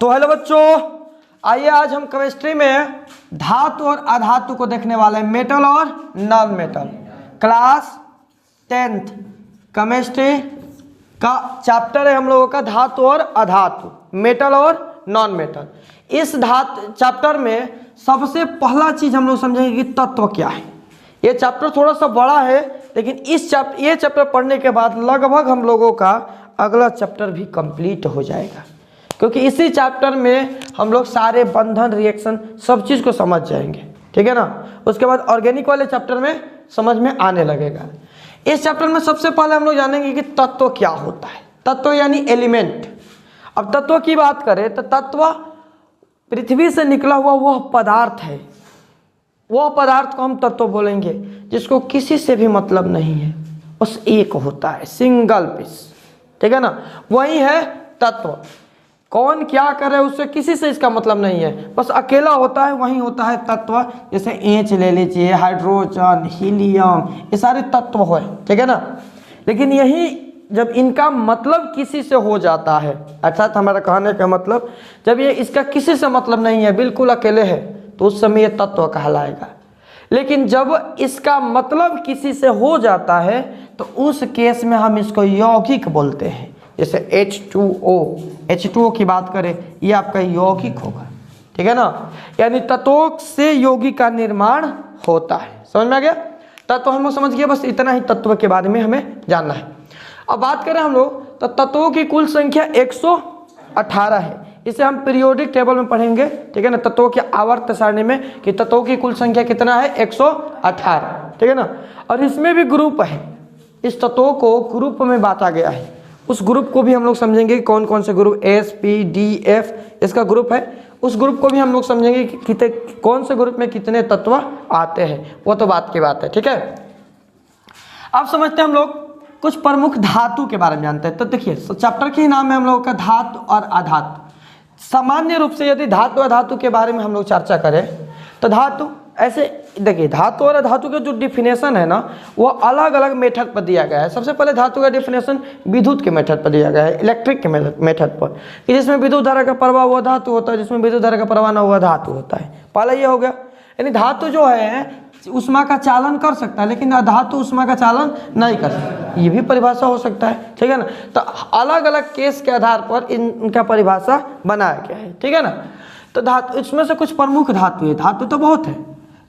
तो हेलो बच्चों, आइए आज हम केमिस्ट्री में धातु और अधातु को देखने वाले हैं, मेटल और non metal. Class 10th chemistry का चैप्टर है हम लोगों का धातु और अधातु, मेटल और नॉन मेटल। इस चैप्टर में सबसे पहला चीज हम लोग समझेंगे कि तत्व क्या है। ये चैप्टर थोड़ा सा बड़ा है, लेकिन ये चैप्टर पढ़ने के बाद लगभग हम लोगों का अगला चैप्टर भी कंप्लीट हो जाएगा, क्योंकि इसी चैप्टर में हम लोग सारे बंधन, रिएक्शन, सब चीज़ को समझ जाएंगे। ठीक है ना। उसके बाद ऑर्गेनिक वाले चैप्टर में समझ में आने लगेगा। इस चैप्टर में सबसे पहले हम लोग जानेंगे कि तत्व क्या होता है। तत्व यानी एलिमेंट। अब तत्व की बात करें तो तत्व पृथ्वी से निकला हुआ वह पदार्थ है, वह पदार्थ को हम तत्व बोलेंगे जिसको किसी से भी मतलब नहीं है, बस एक होता है, सिंगल पीस। ठीक है ना, वही है तत्व। कौन क्या करे उससे किसी से इसका मतलब नहीं है, बस अकेला होता है, वही होता है तत्व। जैसे एच ले लीजिए, हाइड्रोजन, हीलियम, ये सारे तत्व हो। ठीक है ना। लेकिन यही जब इनका मतलब किसी से हो जाता है, अर्थात हमारा कहने का मतलब जब ये इसका किसी से मतलब नहीं है, बिल्कुल अकेले है, तो उस समय ये तत्व कहलाएगा। लेकिन जब इसका मतलब किसी से हो जाता है तो उस केस में हम इसको यौगिक बोलते हैं। जैसे H2O की बात करें, ये आपका यौगिक होगा। ठीक है ना। यानी तत्वों से यौगिक का निर्माण होता है। समझ में आ गया। तत्व हम लोग समझ गए, बस इतना ही तत्व के बारे में हमें जानना है। अब बात करें हम लोग तो तत्वों की कुल संख्या 118 है। इसे हम पीरियोडिक टेबल में पढ़ेंगे। ठीक है ना, तत्वों की आवर्त सारणी में कि तत्वों की कुल संख्या कितना है, 118। ठीक है ना। और इसमें भी ग्रुप है, इस तत्वों को ग्रुप में बांटा गया है। उस ग्रुप को भी हम लोग समझेंगे कौन कौन से group, S, P, D, F इसका ग्रुप है। उस ग्रुप को भी हम लोग समझेंगे कि कौन से ग्रुप में कितने तत्व आते हैं, वो तो बात की बात है। ठीक है। अब समझते हैं हम लोग कुछ प्रमुख धातु के बारे में जानते हैं। तो देखिए, चैप्टर के ही नाम है हम लोगों का धातु और अधातु। सामान्य रूप से यदि धातु अधातु के बारे में हम लोग चर्चा करें तो धातु ऐसे देखिए, धातु और अधातु का जो डिफिनेशन है ना, वो अलग अलग मेथड पर दिया गया है। सबसे पहले धातु का डिफिनेशन विद्युत के मेथड पर दिया गया है, इलेक्ट्रिक के मेथड पर, कि जिसमें विद्युत धारा का प्रवाह हुआ धातु होता है, जिसमें विद्युत धारा का प्रवाह ना हुआ धातु होता है। पहला ये हो गया। यानी धातु जो है उष्मा का चालन कर सकता है, लेकिन अधातु उष्मा का चालन नहीं कर सकता। ये भी परिभाषा हो सकता है। ठीक है ना। तो अलग अलग केस के आधार पर इनका परिभाषा बनाया गया है। ठीक है ना। तो धातु, इसमें से कुछ प्रमुख धातु है। धातु तो बहुत है,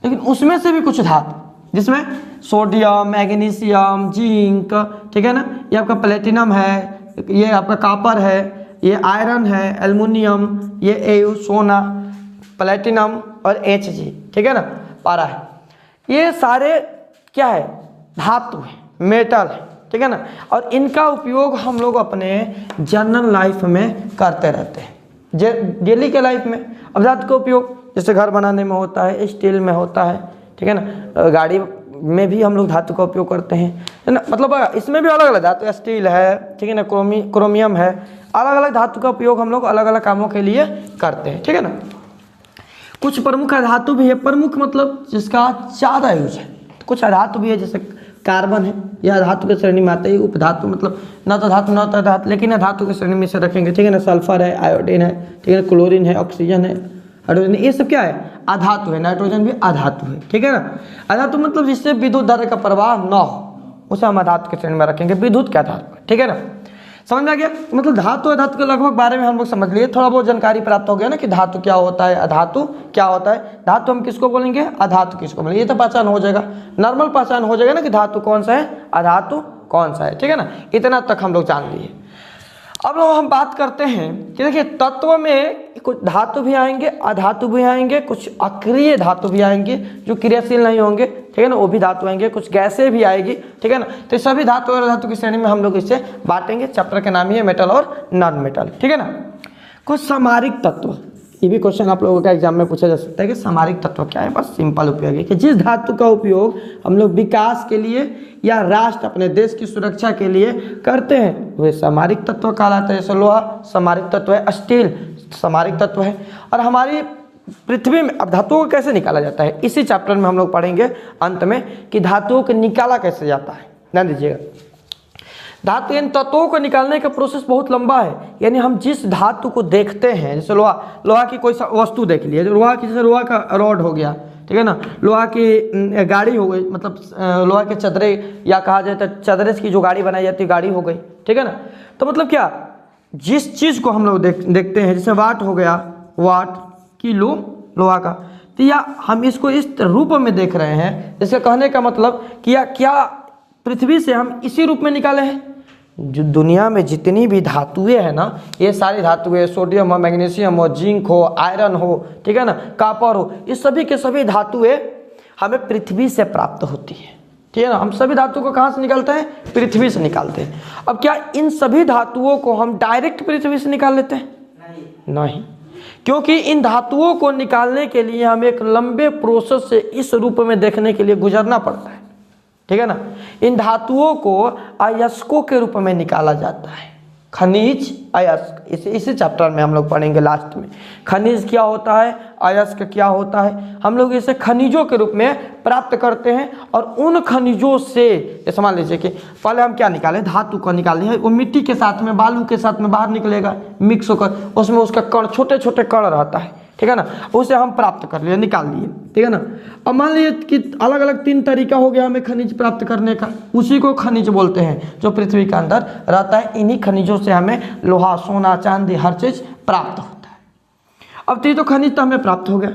लेकिन उसमें से भी कुछ धातु जिसमें सोडियम, मैग्नीशियम, जिंक, ठीक है ना, ये आपका प्लेटिनम है, ये आपका कॉपर है, ये आयरन है, एल्युमिनियम, ये एयू सोना, प्लेटिनम और Hg, ठीक है ना, पारा है। ये सारे क्या है, धातु है, मेटल है। ठीक है ना। और इनका उपयोग हम लोग अपने जनरल लाइफ में करते रहते हैं, डेली के लाइफ में। अब धातु का उपयोग जैसे घर बनाने में होता है, स्टील में होता है। ठीक है ना। गाड़ी में भी हम लोग धातु का उपयोग करते हैं, है ना। मतलब इसमें भी अलग अलग धातु, स्टील है, ठीक है ना, क्रोमियम है, अलग अलग धातु का उपयोग हम लोग अलग अलग कामों के लिए करते हैं। ठीक है ना। कुछ प्रमुख अधातु भी है। प्रमुख मतलब जिसका ज़्यादा यूज है। कुछ अधातु भी है, जैसे कार्बन है, यह धातु के श्रेणी में आता है। उपधातु मतलब न तो धातु न तो धातु, लेकिन धातु के श्रेणी में से रखेंगे। ठीक है ना। सल्फर है, आयोडीन है, ठीक है ना, क्लोरीन है, ऑक्सीजन है, हाइड्रोजन, ये सब क्या है, अधातु है। नाइट्रोजन भी अधातु है। ठीक है ना। अधातु मतलब जिससे विद्युत धारा का प्रवाह न हो, उसे हम अधातु के श्रेणी में रखेंगे, विद्युत के आधार पर। ठीक है ना। समझ में आ गया। मतलब धातु अधातु के लगभग बारे में हम लोग समझ लिए, थोड़ा बहुत जानकारी प्राप्त हो गया ना कि धातु क्या होता है, अधातु क्या होता है। धातु हम किसको बोलेंगे, अधातु किसको बोलेंगे, ये तो पहचान हो जाएगा, नॉर्मल पहचान हो जाएगा ना कि धातु कौन सा है, अधातु कौन सा है। ठीक है ना। इतना तक हम लोग जान लिए। अब लोग हम बात करते हैं कि देखिए, तत्व में कुछ धातु भी आएंगे, अधातु भी आएंगे, कुछ अक्रिय धातु भी आएंगे जो क्रियाशील नहीं होंगे। ठीक है ना, वो भी धातु आएंगे, कुछ गैसें भी आएगी। ठीक है ना। तो सभी धातु और अधातु की श्रेणी में हम लोग इसे बांटेंगे। चैप्टर का नाम ही है मेटल और नॉन मेटल। ठीक है ना। कुछ सामरिक तत्व, ये भी क्वेश्चन आप लोगों का एग्जाम में पूछा जा सकता है कि सामरिक तत्व क्या है। बस सिंपल उपयोग है कि जिस धातु का उपयोग हम लोग विकास के लिए या राष्ट्र अपने देश की सुरक्षा के लिए करते हैं, वे सामरिक तत्व कहलाते हैं। जैसे लोहा सामरिक तत्व है, स्टील सामरिक तत्व है। और हमारी पृथ्वी में अब धातुओं को कैसे निकाला जाता है, इसी चैप्टर में हम लोग पढ़ेंगे अंत में कि धातुओं को निकाला कैसे जाता है। ध्यान दीजिएगा। धातु इन तत्वों को निकालने का प्रोसेस बहुत लंबा है। यानी हम जिस धातु को देखते हैं, जैसे लोहा की कोई वस्तु देख लिया, लोहा की, जैसे लोहा का रॉड हो गया, ठीक है ना, लोहा की गाड़ी हो गई, मतलब लोहा के चदरे, या कहा जाए तो चदरे की जो गाड़ी बनाई जाती है गाड़ी हो गई, ठीक है ना। तो मतलब क्या, जिस चीज़ को हम लोग देखते हैं, जैसे वाट हो गया, वाट, किलो लोहा का, तो या हम इसको इस रूप में देख रहे हैं। इसका कहने का मतलब कि क्या पृथ्वी से हम इसी रूप में निकाले हैं। जो दुनिया में जितनी भी धातुएं हैं ना, ये सारी धातुएं, सोडियम हो, मैग्नीशियम हो, जिंक हो, आयरन हो, ठीक है ना, कॉपर हो, इस सभी के सभी धातुएं हमें पृथ्वी से प्राप्त होती है, ठीक है ना। हम सभी धातुओं को कहाँ से निकालते हैं? पृथ्वी से निकालते हैं। अब क्या इन सभी धातुओं को हम डायरेक्ट पृथ्वी से निकाल लेते हैं? नहीं, क्योंकि इन धातुओं को निकालने के लिए हमें एक लंबे प्रोसेस से इस रूप में देखने के लिए गुजरना पड़ता है, ठीक है ना। इन धातुओं को अयस्कों के रूप में निकाला जाता है। खनिज, अयस्क, इसी चैप्टर में हम लोग पढ़ेंगे लास्ट में। खनिज क्या होता है, अयस्क क्या होता है, हम लोग इसे खनिजों के रूप में प्राप्त करते हैं। और उन खनिजों से, जैसे मान लीजिए कि पहले हम क्या निकालें, धातु को निकाले हैं, वो मिट्टी के साथ में, बालू के साथ में बाहर निकलेगा, मिक्स होकर, उसमें उसका कण, छोटे छोटे कण रहता है, ठीक है ना, उसे हम प्राप्त कर लिए, निकाल लिए, ठीक है ना। अब मान लीजिए कि अलग अलग 3 तरीका हो गया हमें खनिज प्राप्त करने का, उसी को खनिज बोलते हैं जो पृथ्वी के अंदर रहता है। इन्हीं खनिजों से हमें लोहा, सोना, चांदी, हर चीज प्राप्त होता है। अब तो खनिज तो हमें प्राप्त हो गया।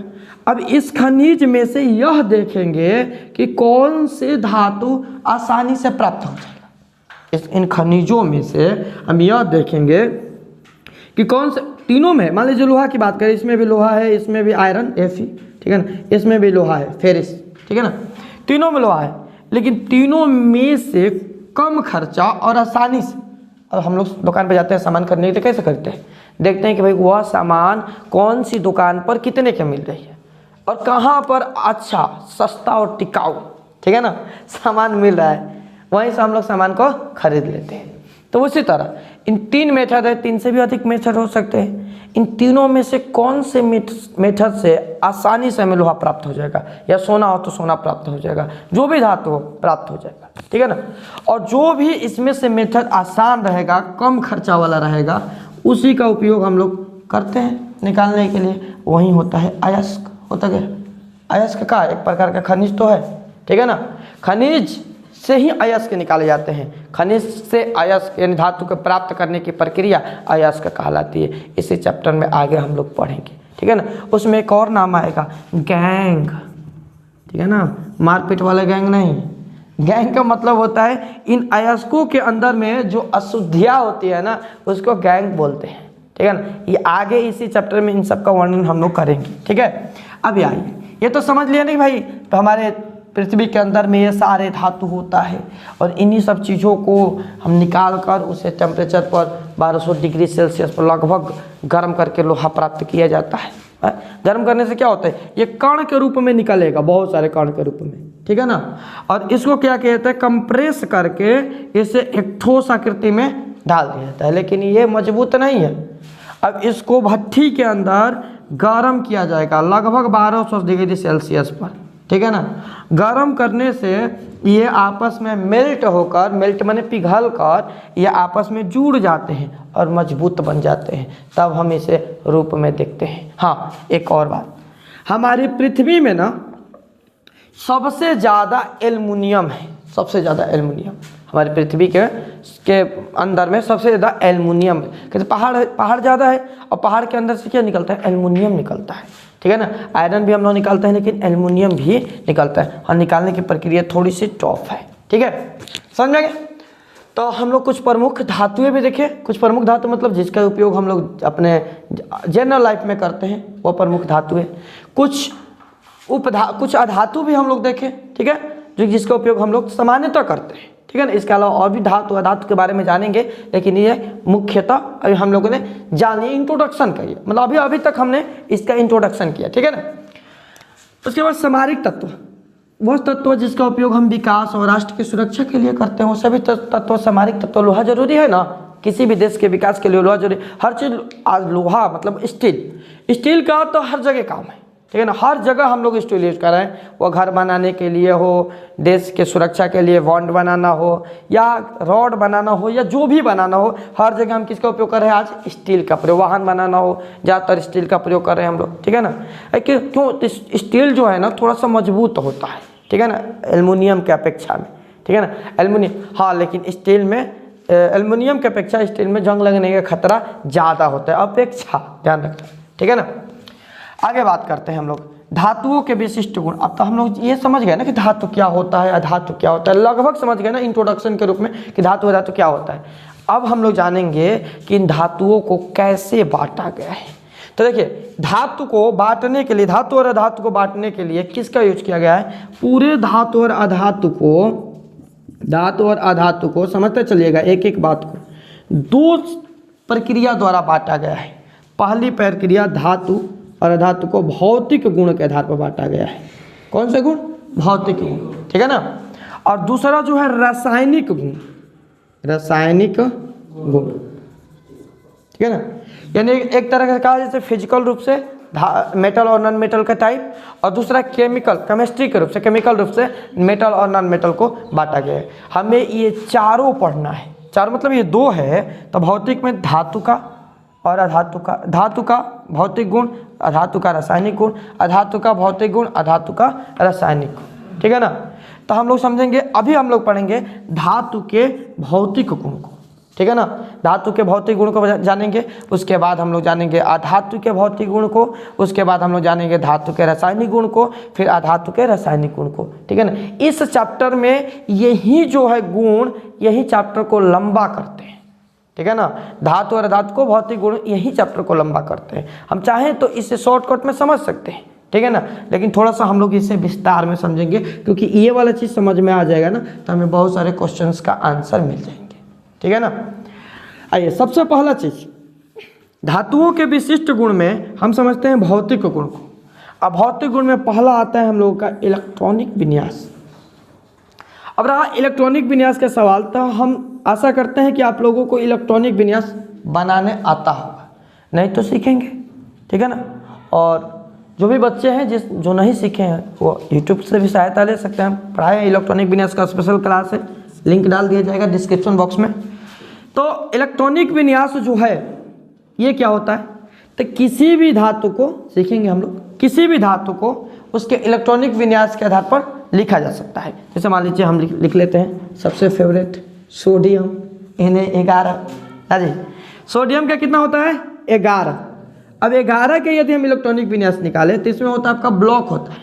अब इस खनिज में से यह देखेंगे कि कौन से धातु आसानी से प्राप्त हो जाएगा। इन खनिजों में से हम यह देखेंगे कि कौन से, तीनों में, मान लीजिए लोहा की बात करें, इसमें भी लोहा है, इसमें भी आयरन, Fe, ठीक है ना, इसमें भी लोहा है, फेरिस, ठीक है ना, तीनों में लोहा है। लेकिन तीनों में से कम खर्चा और आसानी से, अब हम लोग दुकान पर जाते हैं सामान खरीदने के लिए, कैसे खरीदते हैं? देखते हैं कि भाई वह सामान कौन सी दुकान पर कितने की मिल रही है और कहाँ पर अच्छा, सस्ता और टिकाऊ, ठीक है ना, सामान मिल रहा है, वहीं से हम लोग सामान को खरीद लेते हैं। तो उसी तरह इन 3 मेथड है, 3 से भी अधिक मेथड हो सकते हैं। इन तीनों में से कौन से मेथड से आसानी से हमें लोहा प्राप्त हो जाएगा, या सोना हो तो सोना प्राप्त हो जाएगा, जो भी धातु हो प्राप्त हो जाएगा, ठीक है ना। और जो भी इसमें से मेथड आसान रहेगा, कम खर्चा वाला रहेगा, उसी का उपयोग हम लोग करते हैं निकालने के लिए। वही होता है अयस्क, होता क्या? अयस्क का एक प्रकार का खनिज तो है, ठीक है ना। खनिज से ही अयस्क निकाले जाते हैं। खनिज से अयस्क यानी धातु को प्राप्त करने की प्रक्रिया अयस्क कहलाती है। इसी चैप्टर में आगे हम लोग पढ़ेंगे, ठीक है ना। उसमें एक और नाम आएगा, गैंग, ठीक है ना, मारपीट वाला गैंग नहीं। गैंग का मतलब होता है इन अयस्कों के अंदर में जो अशुद्धियाँ होती है ना, उसको गैंग बोलते हैं, ठीक है ना। ये आगे इसी चैप्टर में इन सब का वर्णन हम लोग करेंगे, ठीक है। अभी आइए, ये तो समझ लिया नहीं भाई, तो हमारे पृथ्वी के अंदर में ये सारे धातु होता है और इन्हीं सब चीज़ों को हम निकाल कर उसे टेम्परेचर पर 1200 डिग्री सेल्सियस पर लगभग गर्म करके लोहा प्राप्त किया जाता है। गर्म करने से क्या होता है, ये कण के रूप में निकलेगा, बहुत सारे कण के रूप में, ठीक है ना। और इसको क्या कहते हैं, कंप्रेस करके इसे एक ठोस आकृति में डाल दिया जाता है, लेकिन ये मजबूत नहीं है। अब इसको भट्ठी के अंदर गर्म किया जाएगा लगभग 1200 डिग्री सेल्सियस पर, ठीक है ना। गर्म करने से ये आपस में मेल्ट होकर, मेल्ट माने पिघल कर, ये आपस में जुड़ जाते हैं और मजबूत बन जाते हैं, तब हम इसे रूप में देखते हैं। हाँ, एक और बात, हमारी पृथ्वी में ना सबसे ज़्यादा एल्युमिनियम है, सबसे ज़्यादा एल्युमिनियम हमारी पृथ्वी के अंदर में सबसे ज़्यादा एल्युमिनियम है। क्योंकि पहाड़ ज़्यादा है और पहाड़ के अंदर से क्या निकलता है, एल्युमिनियम निकलता है, ठीक है ना। आयरन भी हम लोग निकालते हैं, लेकिन एल्युमिनियम भी निकलता है और निकालने की प्रक्रिया थोड़ी सी टफ है, ठीक है, समझ में आ गया। तो हम लोग कुछ प्रमुख धातुएं भी देखें। कुछ प्रमुख धातु मतलब जिसका उपयोग हम लोग अपने जनरल लाइफ में करते हैं, वो प्रमुख धातुएं। कुछ अधातु भी हम लोग देखें, ठीक है, जो जिसका उपयोग हम लोग सामान्यतः करते हैं, ठीक है ना। इसके अलावा और भी धातु अधातु के बारे में जानेंगे, लेकिन ये मुख्यतः अभी हम लोगों ने जान लिया, इंट्रोडक्शन करिए, मतलब अभी तक हमने इसका इंट्रोडक्शन किया, ठीक है ना। उसके बाद सामरिक तत्व, वह तत्व जिसका उपयोग हम विकास और राष्ट्र की सुरक्षा के लिए करते हैं, वो सभी तत्व सामरिक तत्व। लोहा जरूरी है ना, किसी भी देश के विकास के लिए लोहा जरूरी, हर चीज़। आज लोहा मतलब स्टील का तो हर जगह काम है, ठीक है ना। हर जगह हम लोग स्टील यूज कर रहे हैं, वो घर बनाने के लिए हो, देश के सुरक्षा के लिए बॉन्ड बनाना हो, या रॉड बनाना हो, या जो भी बनाना हो, हर जगह हम किसका उपयोग कर रहे हैं आज? स्टील का प्रयोग। वाहन बनाना हो ज़्यादातर स्टील का प्रयोग कर रहे हैं हम लोग, ठीक है ना। क्यों? स्टील जो है ना थोड़ा सा मजबूत होता है, ठीक है ना, एल्युमिनियम के अपेक्षा में, ठीक है ना। एल्युमिनियम, हाँ, लेकिन स्टील में एल्युमिनियम के अपेक्षा स्टील में जंग लगने का खतरा ज़्यादा होता है, अपेक्षा, ध्यान रखना, ठीक है ना। आगे बात करते हैं हम लोग धातुओं के विशिष्ट गुण। अब तो हम लोग ये समझ गए ना कि धातु क्या होता है, अधातु क्या होता है, लगभग समझ गए ना इंट्रोडक्शन के रूप में कि धातु अधातु क्या होता है। अब हम लोग जानेंगे कि इन धातुओं को कैसे बांटा गया है। तो देखिए, धातु को बांटने के लिए, धातु और अधातु को बांटने के लिए किसका यूज किया गया है? पूरे धातु और अधातु को समझते चलिएगा, एक एक बात को, दो प्रक्रिया द्वारा बांटा गया है। पहली प्रक्रिया धातु और अधातु को भौतिक गुण के आधार पर बांटा गया है। कौन से गुण? भौतिक गुण, ठीक है ना। और दूसरा जो है रासायनिक गुण, रासायनिक गुण, ठीक है ना। यानी एक तरह का कहा जैसे फिजिकल रूप से मेटल और नॉन मेटल का टाइप, और दूसरा केमिकल, केमिस्ट्री के रूप से, केमिकल रूप से मेटल और नॉन मेटल को बांटा गया है। हमें ये चारों पढ़ना है, चारों मतलब ये दो है। तो भौतिक में धातु का और अधातु का, धातु का भौतिक गुण, अधातु का रासायनिक गुण, अधातु का भौतिक गुण, अधातु का रासायनिक गुण, ठीक है ना। तो हम लोग समझेंगे, अभी हम लोग पढ़ेंगे धातु के भौतिक गुण को, ठीक है ना। धातु के भौतिक गुण को जानेंगे, उसके बाद हम लोग जानेंगे अधातु के भौतिक गुण को, उसके बाद हम लोग जानेंगे धातु के रासायनिक गुण को, फिर अधातु के रासायनिक गुण को, ठीक है ना। इस चैप्टर में यही जो है गुण, यही चैप्टर को लंबा करते हैं, ठीक है ना। धातु और अधातु को भौतिक गुण यही चैप्टर को लंबा करते हैं। हम चाहें तो इसे शॉर्टकट में समझ सकते हैं, ठीक है ना, लेकिन थोड़ा सा हम लोग इसे विस्तार में समझेंगे, क्योंकि ये वाला चीज़ समझ में आ जाएगा ना तो हमें बहुत सारे क्वेश्चंस का आंसर मिल जाएंगे, ठीक है ना। आइए, सबसे पहला चीज धातुओं के विशिष्ट गुण में हम समझते हैं भौतिक गुण को। अब भौतिक गुण में पहला आता है हम लोगों का इलेक्ट्रॉनिक विन्यास। अब रहा इलेक्ट्रॉनिक विन्यास का सवाल, तो हम आशा करते हैं कि आप लोगों को इलेक्ट्रॉनिक विन्यास बनाने आता होगा, नहीं तो सीखेंगे, ठीक है ना। और जो भी बच्चे हैं जो नहीं सीखे हैं वो यूट्यूब से भी सहायता ले सकते हैं। पढ़ाए इलेक्ट्रॉनिक विन्यास का स्पेशल क्लास है, लिंक डाल दिया जाएगा डिस्क्रिप्शन बॉक्स में। तो इलेक्ट्रॉनिक विन्यास जो है ये क्या होता है? तो किसी भी धातु को सीखेंगे हम लोग, किसी भी धातु को उसके इलेक्ट्रॉनिक विन्यास के आधार पर लिखा जा सकता है। जैसे मान लीजिए हम लिख लेते हैं सबसे फेवरेट सोडियम Na11। हाँ जी, सोडियम का कितना होता है? 11। अब 11 के यदि हम इलेक्ट्रॉनिक विन्यास निकाले तो इसमें होता है आपका ब्लॉक होता है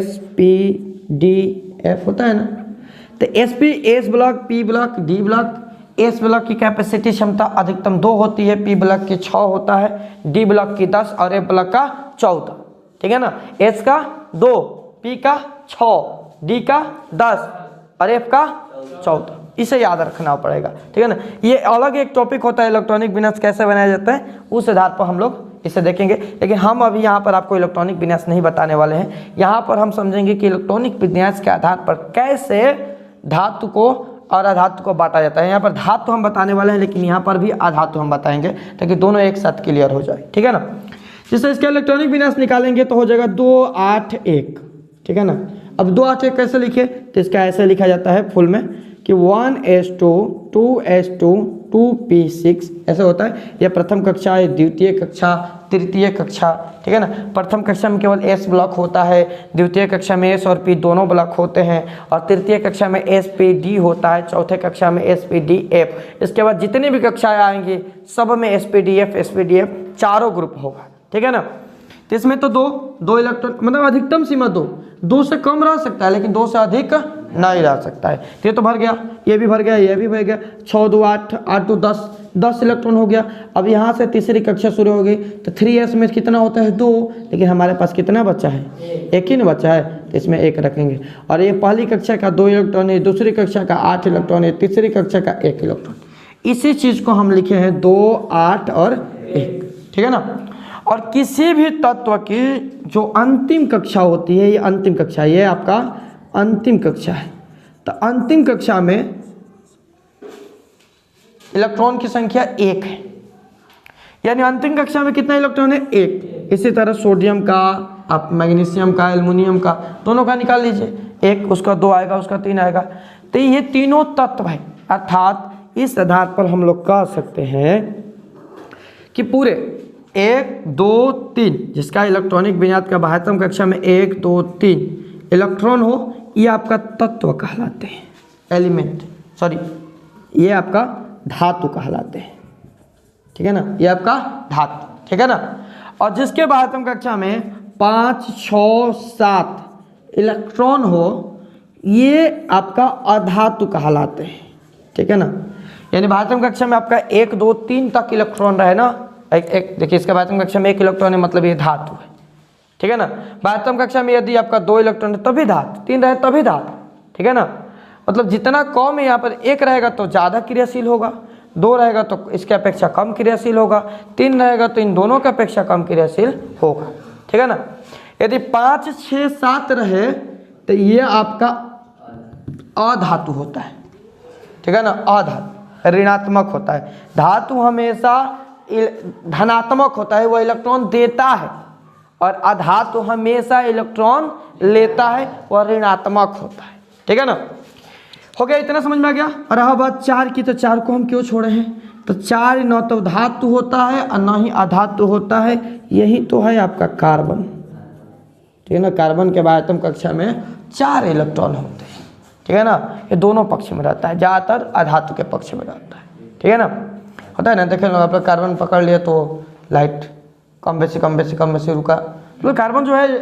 SPDF होता है ना। तो S block, P block, D block. S block की कैपेसिटी क्षमता अधिकतम 2 होती है, P ब्लॉक की 6 होता है, D ब्लॉक की 10 और F ब्लॉक का 14, ठीक है ना। S का 2, P का 6, D का 10 और F का 14। इसे याद रखना पड़ेगा, ठीक है ना। ये अलग एक टॉपिक होता है इलेक्ट्रॉनिक विन्यास कैसे बनाया जाता है, उस आधार पर हम लोग इसे देखेंगे। लेकिन हम अभी यहाँ पर आपको इलेक्ट्रॉनिक विन्यास नहीं बताने वाले हैं। यहाँ पर हम समझेंगे कि इलेक्ट्रॉनिक विन्यास के आधार पर कैसे धातु को और अधातु को बांटा जाता है। यहाँ पर धातु हम बताने वाले हैं, लेकिन यहाँ पर भी अधातु हम बताएंगे ताकि दोनों एक साथ क्लियर हो जाए, ठीक है ना। जिससे इसका इलेक्ट्रॉनिक विन्यास निकालेंगे तो हो जाएगा 281, ठीक है ना। अब 281 कैसे लिखे? तो इसका ऐसे लिखा जाता है फुल में कि 1s2 2s2 2p6 ऐसा होता है। यह प्रथम कक्षा, द्वितीय कक्षा, तृतीय कक्षा, ठीक है ना। प्रथम कक्षा में केवल S ब्लॉक होता है, द्वितीय कक्षा में S और P दोनों ब्लॉक होते हैं, और तृतीय कक्षा में SPD होता है, चौथे कक्षा में SPDF। इसके बाद जितनी भी कक्षाएं आएंगी सब में SPDF चारों ग्रुप होगा, ठीक है ना। तो इसमें तो दो इलेक्ट्रॉन, मतलब अधिकतम सीमा 2 से कम रह सकता है, लेकिन 2 से अधिक नहीं रह सकता है। तो ये तो भर गया, ये भी भर गया, ये भी भर गया। 6 2 8, 8 2 10 इलेक्ट्रॉन हो गया। अब यहाँ से तीसरी कक्षा शुरू हो गई तो 3s में कितना होता है? 2, लेकिन हमारे पास कितना बच्चा है? एक ही ना बच्चा है, तो इसमें 1 रखेंगे। और ये पहली कक्षा का 2 इलेक्ट्रॉन है, दूसरी कक्षा का 8 इलेक्ट्रॉन है, तीसरी कक्षा का 1 इलेक्ट्रॉन। इसी चीज़ को हम लिखे हैं 2 8 और 1, ठीक है ना। और किसी भी तत्व की जो अंतिम कक्षा होती है, ये अंतिम कक्षा, ये आपका अंतिम कक्षा है। तो अंतिम कक्षा में इलेक्ट्रॉन की संख्या 1 है, यानी अंतिम कक्षा में कितना इलेक्ट्रॉन है? 1। इसी तरह सोडियम का, आप मैग्नीशियम का, एल्युमिनियम का, दोनों का निकाल लीजिए, एक उसका 2 आएगा, उसका 3 आएगा। तो ये तीनों तत्व है, अर्थात इस आधार पर हम लोग कह सकते हैं कि पूरे 1 2 3 जिसका इलेक्ट्रॉनिक विन्यास का बाह्यतम कक्षा में 1 2 3 इलेक्ट्रॉन हो, ये आपका तत्व कहलाते हैं, एलिमेंट, सॉरी ये आपका धातु कहलाते हैं, ठीक है ना, ये आपका धातु, ठीक है ना। और जिसके बाह्यतम कक्षा में 5 6 7 इलेक्ट्रॉन हो, ये आपका अधातु कहलाते हैं, ठीक है ना। यानी बाह्यतम कक्षा में आपका 1 2 3 तक इलेक्ट्रॉन रहे ना, एक देखिए इसका बाह्यतम कक्षा में 1 इलेक्ट्रॉन है, मतलब ये धातु है, ठीक है ना। बाह्यतम कक्षा में यदि आपका 2 इलेक्ट्रॉन है तभी धातु, 3 रहे तभी धातु, ठीक है ना। मतलब जितना कम है यहाँ पर 1 रहेगा तो ज़्यादा क्रियाशील होगा, 2 रहेगा तो इसके अपेक्षा कम क्रियाशील होगा, 3 रहेगा तो इन दोनों के अपेक्षा कम क्रियाशील होगा, ठीक है ना। यदि 5 6 7 रहे तो ये आपका अधातु होता है, ठीक है ना, अधातु ऋणात्मक होता है। धातु हमेशा धनात्मक होता है, वह इलेक्ट्रॉन देता है, और अधातु हमेशा इलेक्ट्रॉन लेता है, वह ऋणात्मक होता है, ठीक है ना। हो गया, इतना समझ में आ गया। और रहा बात 4 की, तो 4 को हम क्यों छोड़े हैं, तो 4 न तो धातु होता है और न ही अधातु होता है, यही तो है आपका कार्बन, ठीक है ना। कार्बन के बाह्यतम कक्षा में 4 इलेक्ट्रॉन होते हैं, ठीक है ना। ये दोनों पक्ष में रहता है, ज़्यादातर अधातु के पक्ष में रहता है, ठीक है ना। होता है ना, देखें लोग, आप लोग कार्बन पकड़ लिए तो लाइट कम बेसी रुका, मतलब कार्बन जो है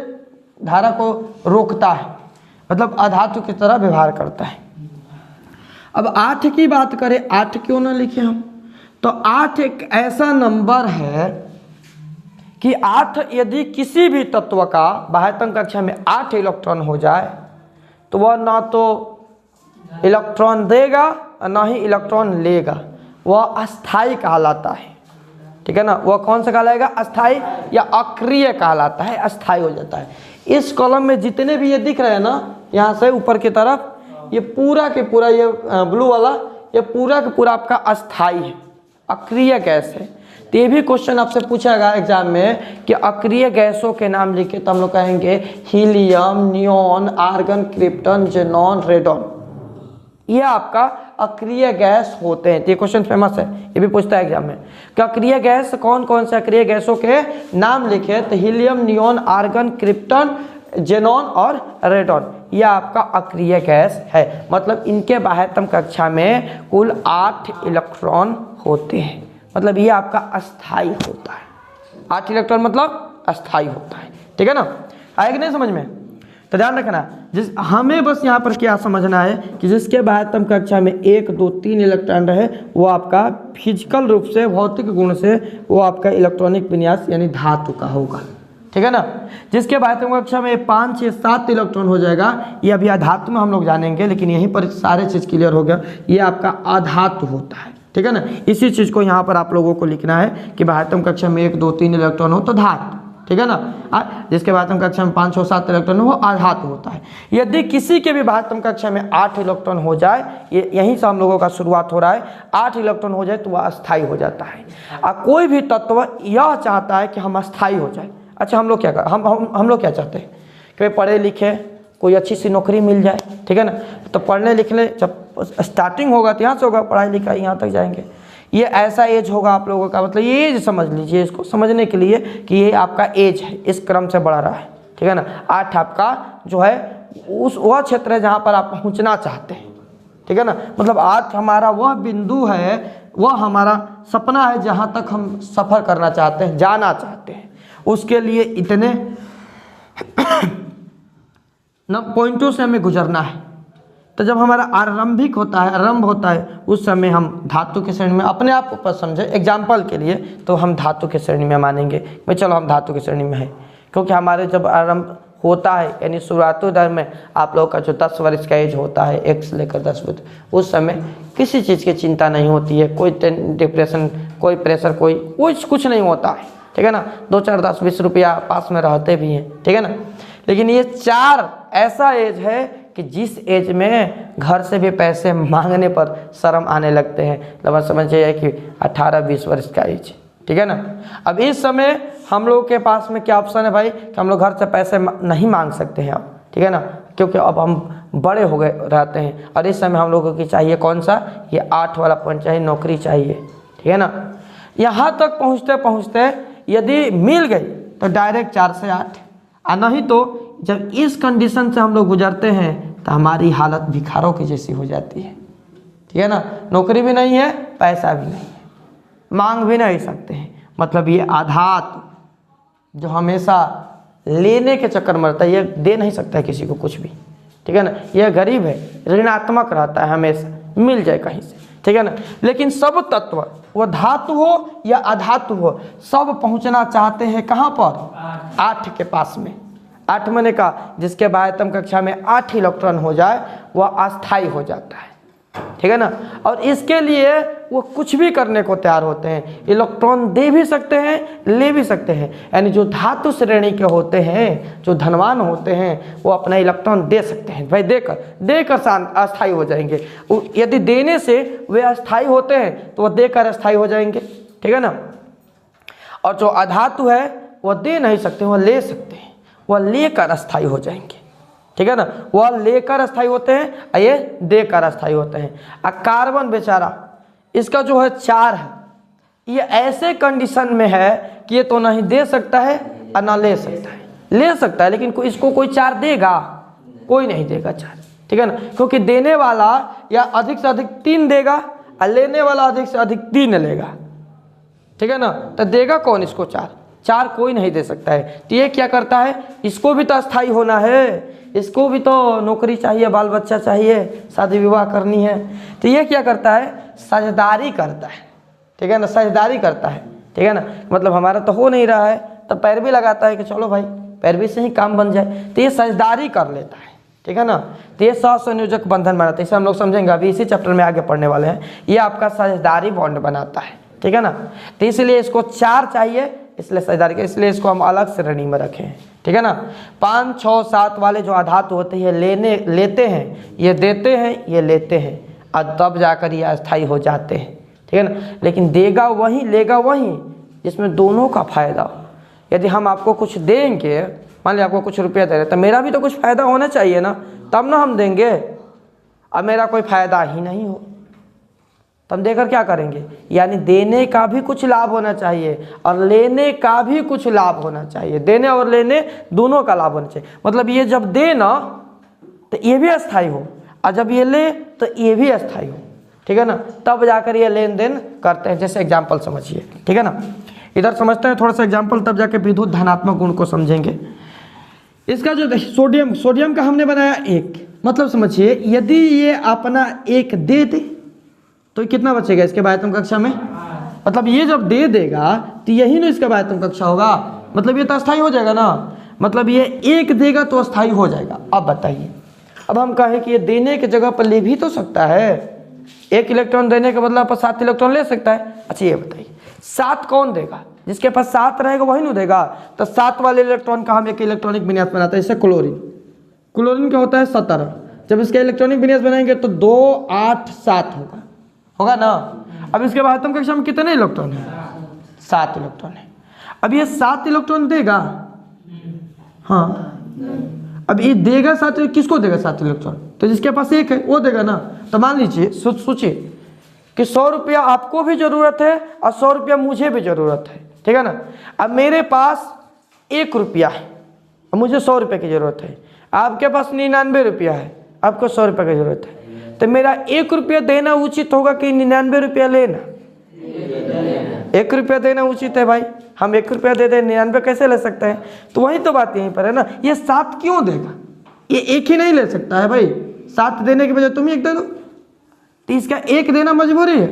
धारा को रोकता है, मतलब अधातु की तरह व्यवहार करता है। अब 8 की बात करें, 8 क्यों ना लिखे हम, तो 8 एक ऐसा नंबर है कि 8 यदि किसी भी तत्व का बाह्यतम कक्षा में 8 इलेक्ट्रॉन हो जाए तो वह ना तो इलेक्ट्रॉन देगा और ना ही इलेक्ट्रॉन लेगा, वह अस्थाई कहलाता है, ठीक है ना। वह कौन सा कहलाएगा, अस्थाई या अक्रिय कहलाता है, अस्थाई हो जाता है। इस कॉलम में जितने भी ये दिख रहे हैं ना, यहाँ से ऊपर की तरफ, ये पूरा के पूरा, ये ब्लू वाला, ये पूरा का पूरा आपका अस्थाई है, अक्रिय गैस है। तो ये भी क्वेश्चन आपसे पूछेगा एग्जाम में कि अक्रिय गैसों के नाम लिखे, तो हम लोग कहेंगे helium, neon, argon, krypton, xenon, radon, ये आपका अक्रिय गैस होते हैं। ये क्वेश्चन फेमस है, ये भी पूछता है एग्जाम में कि अक्रिय गैस कौन कौन से अक्रिय गैसों के नाम लिखे, तो helium, neon, argon, krypton, xenon और रेडॉन, यह आपका अक्रिय गैस है। मतलब इनके बाह्यतम कक्षा में कुल 8 इलेक्ट्रॉन होते हैं, मतलब ये आपका अस्थाई होता है। 8 इलेक्ट्रॉन मतलब अस्थाई होता है, ठीक है ना। आएगा नहीं समझ में, तो ध्यान रखना, हमें बस यहाँ पर क्या समझना है कि जिसके बाह्यतम कक्षा में 1 2 3 इलेक्ट्रॉन रहे, वो आपका फिजिकल रूप से, भौतिक गुण से वो आपका इलेक्ट्रॉनिक विन्यास यानी धातु का होगा, ठीक है ना। जिसके बाह्यतम कक्षा में 5 6 7 इलेक्ट्रॉन हो जाएगा, ये अभी अधातु में हम लोग जानेंगे, लेकिन यहीं पर सारे चीज़ क्लियर हो गया, ये आपका अधातु होता है, ठीक है ना। इसी चीज़ को यहाँ पर आप लोगों को लिखना है कि बाह्यतम कक्षा में 1 2 3 इलेक्ट्रॉन हो तो धातु, ठीक है ना। जिसके बाह्यतम कक्षा में 5 6 7 इलेक्ट्रॉन हो वो अधातु होता है। यदि किसी के भी बाह्यतम कक्षा में 8 इलेक्ट्रॉन हो जाए, ये यहीं से हम लोगों का शुरुआत हो रहा है, 8 इलेक्ट्रॉन हो जाए तो वह अस्थाई हो जाता है। और कोई भी तत्व यह चाहता है कि हम अस्थाई हो जाए। अच्छा, हम लोग क्या कर हम लोग क्या चाहते हैं कि भाई पढ़े लिखे, कोई अच्छी सी नौकरी मिल जाए, ठीक है ना। तो पढ़ने लिखने जब स्टार्टिंग होगा तो यहाँ से होगा, पढ़ाई लिखाई यहाँ तक जाएंगे। ये ऐसा एज होगा आप लोगों का, मतलब ये एज समझ लीजिए इसको समझने के लिए कि ये आपका एज है, इस क्रम से बढ़ रहा है, ठीक है ना। 8 आपका जो है उस वह क्षेत्र है जहाँ पर आप पहुँचना चाहते हैं, ठीक है ना। मतलब 8 हमारा वह बिंदु है, वह हमारा सपना है जहाँ तक हम सफ़र करना चाहते हैं, जाना चाहते हैं। उसके लिए इतने पॉइंटों से हमें गुजरना है। तो जब हमारा आरंभिक होता है, आरंभ होता है, उस समय हम धातु की श्रेणी में अपने आप ऊपर समझे एग्जाम्पल के लिए, तो हम धातु की श्रेणी में मानेंगे भाई चलो हम धातु की श्रेणी में हैं, क्योंकि हमारे जब आरंभ होता है यानी शुरुआती दौर में आप लोगों का जो 10 वर्ष का एज होता है, 1 से लेकर 10 वर्ष, उस समय किसी चीज़ की चिंता नहीं होती है, कोई डिप्रेशन, कोई प्रेशर, कोई कुछ नहीं होता है, ठीक है ना। 2 4 10 20 रुपया पास में रहते भी हैं, ठीक है ना। लेकिन ये 4 ऐसा एज है कि जिस एज में घर से भी पैसे मांगने पर शर्म आने लगते हैं, मतलब समझिए कि 18 20 वर्ष का एज, ठीक है ना। अब इस समय हम लोग के पास में क्या ऑप्शन है भाई कि हम लोग घर से पैसे नहीं मांग सकते हैं अब, ठीक है ना, क्योंकि अब हम बड़े हो गए रहते हैं और इस समय हम लोगों की चाहिए कौन सा, ये 8 वाला पॉइंट चाहिए, नौकरी चाहिए, ठीक है ना। यहाँ तक पहुँचते पहुँचते यदि मिल गई तो डायरेक्ट 4 से 8, और नहीं तो जब इस कंडीशन से हम लोग गुजरते हैं तो हमारी हालत भिखारों की जैसी हो जाती है, ठीक है ना। नौकरी भी नहीं है, पैसा भी नहीं है, मांग भी नहीं सकते हैं, मतलब ये आधात जो हमेशा लेने के चक्कर में रहता है, ये दे नहीं सकता है किसी को कुछ भी, ठीक है ना। यह गरीब है, ऋणात्मक रहता है, हमेशा मिल जाए कहीं से, ठीक है ना। लेकिन सब तत्व, वो धातु हो या अधातु हो, सब पहुंचना चाहते हैं कहाँ पर, 8 के पास में। 8 मैंने कहा जिसके बाह्यतम कक्षा में 8 इलेक्ट्रॉन हो जाए वह अस्थाई हो जाता है, ठीक है ना। और इसके लिए वो कुछ भी करने को तैयार होते हैं, इलेक्ट्रॉन दे भी सकते हैं, ले भी सकते हैं। यानी जो धातु श्रेणी के होते हैं, जो धनवान होते हैं, वो अपना इलेक्ट्रॉन दे सकते हैं भाई, देकर अस्थाई हो जाएंगे। यदि देने से वे अस्थाई होते हैं तो वह देकर अस्थाई हो जाएंगे, ठीक है ना। और जो अधातु है वह दे नहीं सकते, वह ले सकते हैं, वह लेकर अस्थाई हो जाएंगे, ठीक है ना। वह लेकर अस्थाई होते हैं, ये देकर अस्थाई होते हैं। कार्बन बेचारा, इसका जो है 4 है, ये ऐसे कंडीशन में है कि ये तो नहीं दे सकता है और ना ले सकता है। ले सकता है लेकिन इसको कोई 4 देगा, कोई नहीं देगा 4, ठीक है ना, क्योंकि देने वाला या अधिक से अधिक 3 देगा और लेने वाला अधिक से अधिक 3 लेगा, ठीक है ना। तो देगा कौन इसको 4 कोई नहीं दे सकता है। तो ये क्या करता है, इसको भी तो अस्थाई होना है, इसको भी तो नौकरी चाहिए, बाल बच्चा चाहिए, शादी विवाह करनी है। तो ये क्या करता है, साझेदारी करता है, ठीक है ना, साझेदारी करता है, ठीक है ना। मतलब हमारा तो हो नहीं रहा है तो पैरवी लगाता है कि चलो भाई पैरवी से ही काम बन जाए, तो ये साझेदारी कर लेता है, ठीक है ना। तो ये सहसंयोजक बंधन बनाता है, इसे हम लोग समझेंगे अभी इसी चैप्टर में आगे पढ़ने वाले हैं। ये आपका साझेदारी बॉन्ड बनाता है, ठीक है ना। तो इसलिए इसको 4 चाहिए, इसलिए साझेदारी के, इसलिए इसको हम अलग श्रेणी में रखे हैं, ठीक है ना। 5, 6, 7 वाले जो आधातु होते हैं ये लेते हैं, ये देते हैं, ये लेते हैं, और तब जाकर ये अस्थाई हो जाते हैं, ठीक है ना। लेकिन देगा वही, लेगा वही, जिसमें दोनों का फायदा हो। यदि हम आपको कुछ देंगे, मान लिया आपको कुछ रुपया दे रहे तो मेरा भी तो कुछ फायदा होना चाहिए ना, तब ना हम देंगे। अब मेरा कोई फायदा ही नहीं हो तो हम देकर क्या करेंगे, यानी देने का भी कुछ लाभ होना चाहिए और लेने का भी कुछ लाभ होना चाहिए, देने और लेने दोनों का लाभ होना चाहिए। मतलब ये जब दे ना तो ये भी अस्थाई हो, और जब ये ले तो ये भी अस्थाई हो, ठीक है ना, तब जाकर ये लेन देन करते हैं। जैसे एग्जाम्पल समझिए, ठीक है ना, इधर समझते हैं थोड़ा सा एग्जाम्पल, तब जाके विद्युत धनात्मक गुण को समझेंगे। इसका जो सोडियम का हमने बनाया 1, मतलब समझिए यदि ये अपना 1 दे दे तो कितना बचेगा इसके बाह्यतम कक्षा में, मतलब ये जब दे देगा तो यही ना इसका बाह्यतम कक्षा होगा, मतलब ये तो अस्थाई हो जाएगा ना, मतलब ये 1 देगा तो अस्थाई हो जाएगा। अब बताइए, अब हम कहें कि ये देने की जगह पर ले भी तो सकता है, 1 इलेक्ट्रॉन देने के बदला पर 7 इलेक्ट्रॉन ले सकता है। अच्छा ये बताइए 7 कौन देगा, जिसके पास 7 रहेगा वही नहीं देगा। तो 7 वाले इलेक्ट्रॉन का हम एक इलेक्ट्रॉनिक विन्यास बनाते हैं, जैसे क्लोरीन क्या होता है 17, जब इसका इलेक्ट्रॉनिक विन्यास बनाएंगे तो 2, 8, 7 होगा ना। अब इसके बाह्यतम कक्षा में कितने इलेक्ट्रॉन है, 7 इलेक्ट्रॉन है। अब ये 7 इलेक्ट्रॉन देगा, हाँ, अब ये देगा 7, किसको देगा 7 इलेक्ट्रॉन, तो जिसके पास 1 है वो देगा ना। तो मान लीजिए सोचिए कि 100 रुपया आपको भी जरूरत है और 100 रुपया मुझे भी जरूरत है, ठीक है ना। अब मेरे पास 1 रुपया है और मुझे 100 रुपये की जरूरत है, आपके पास 99 रुपया है, आपको 100 रुपये की जरूरत है, तो मेरा 1 रुपया देना उचित होगा कि 99 रुपया लेना, 1 रुपया देना उचित है भाई। हम 1 रुपया दे दें 99 कैसे ले सकते हैं, तो वही तो बात यहीं पर है ना। ये 7 क्यों देगा, ये 1 ही नहीं ले सकता है भाई, 7 देने के बजाय तुम ही 1 दे दो, तो इसका 1 देना मजबूरी है,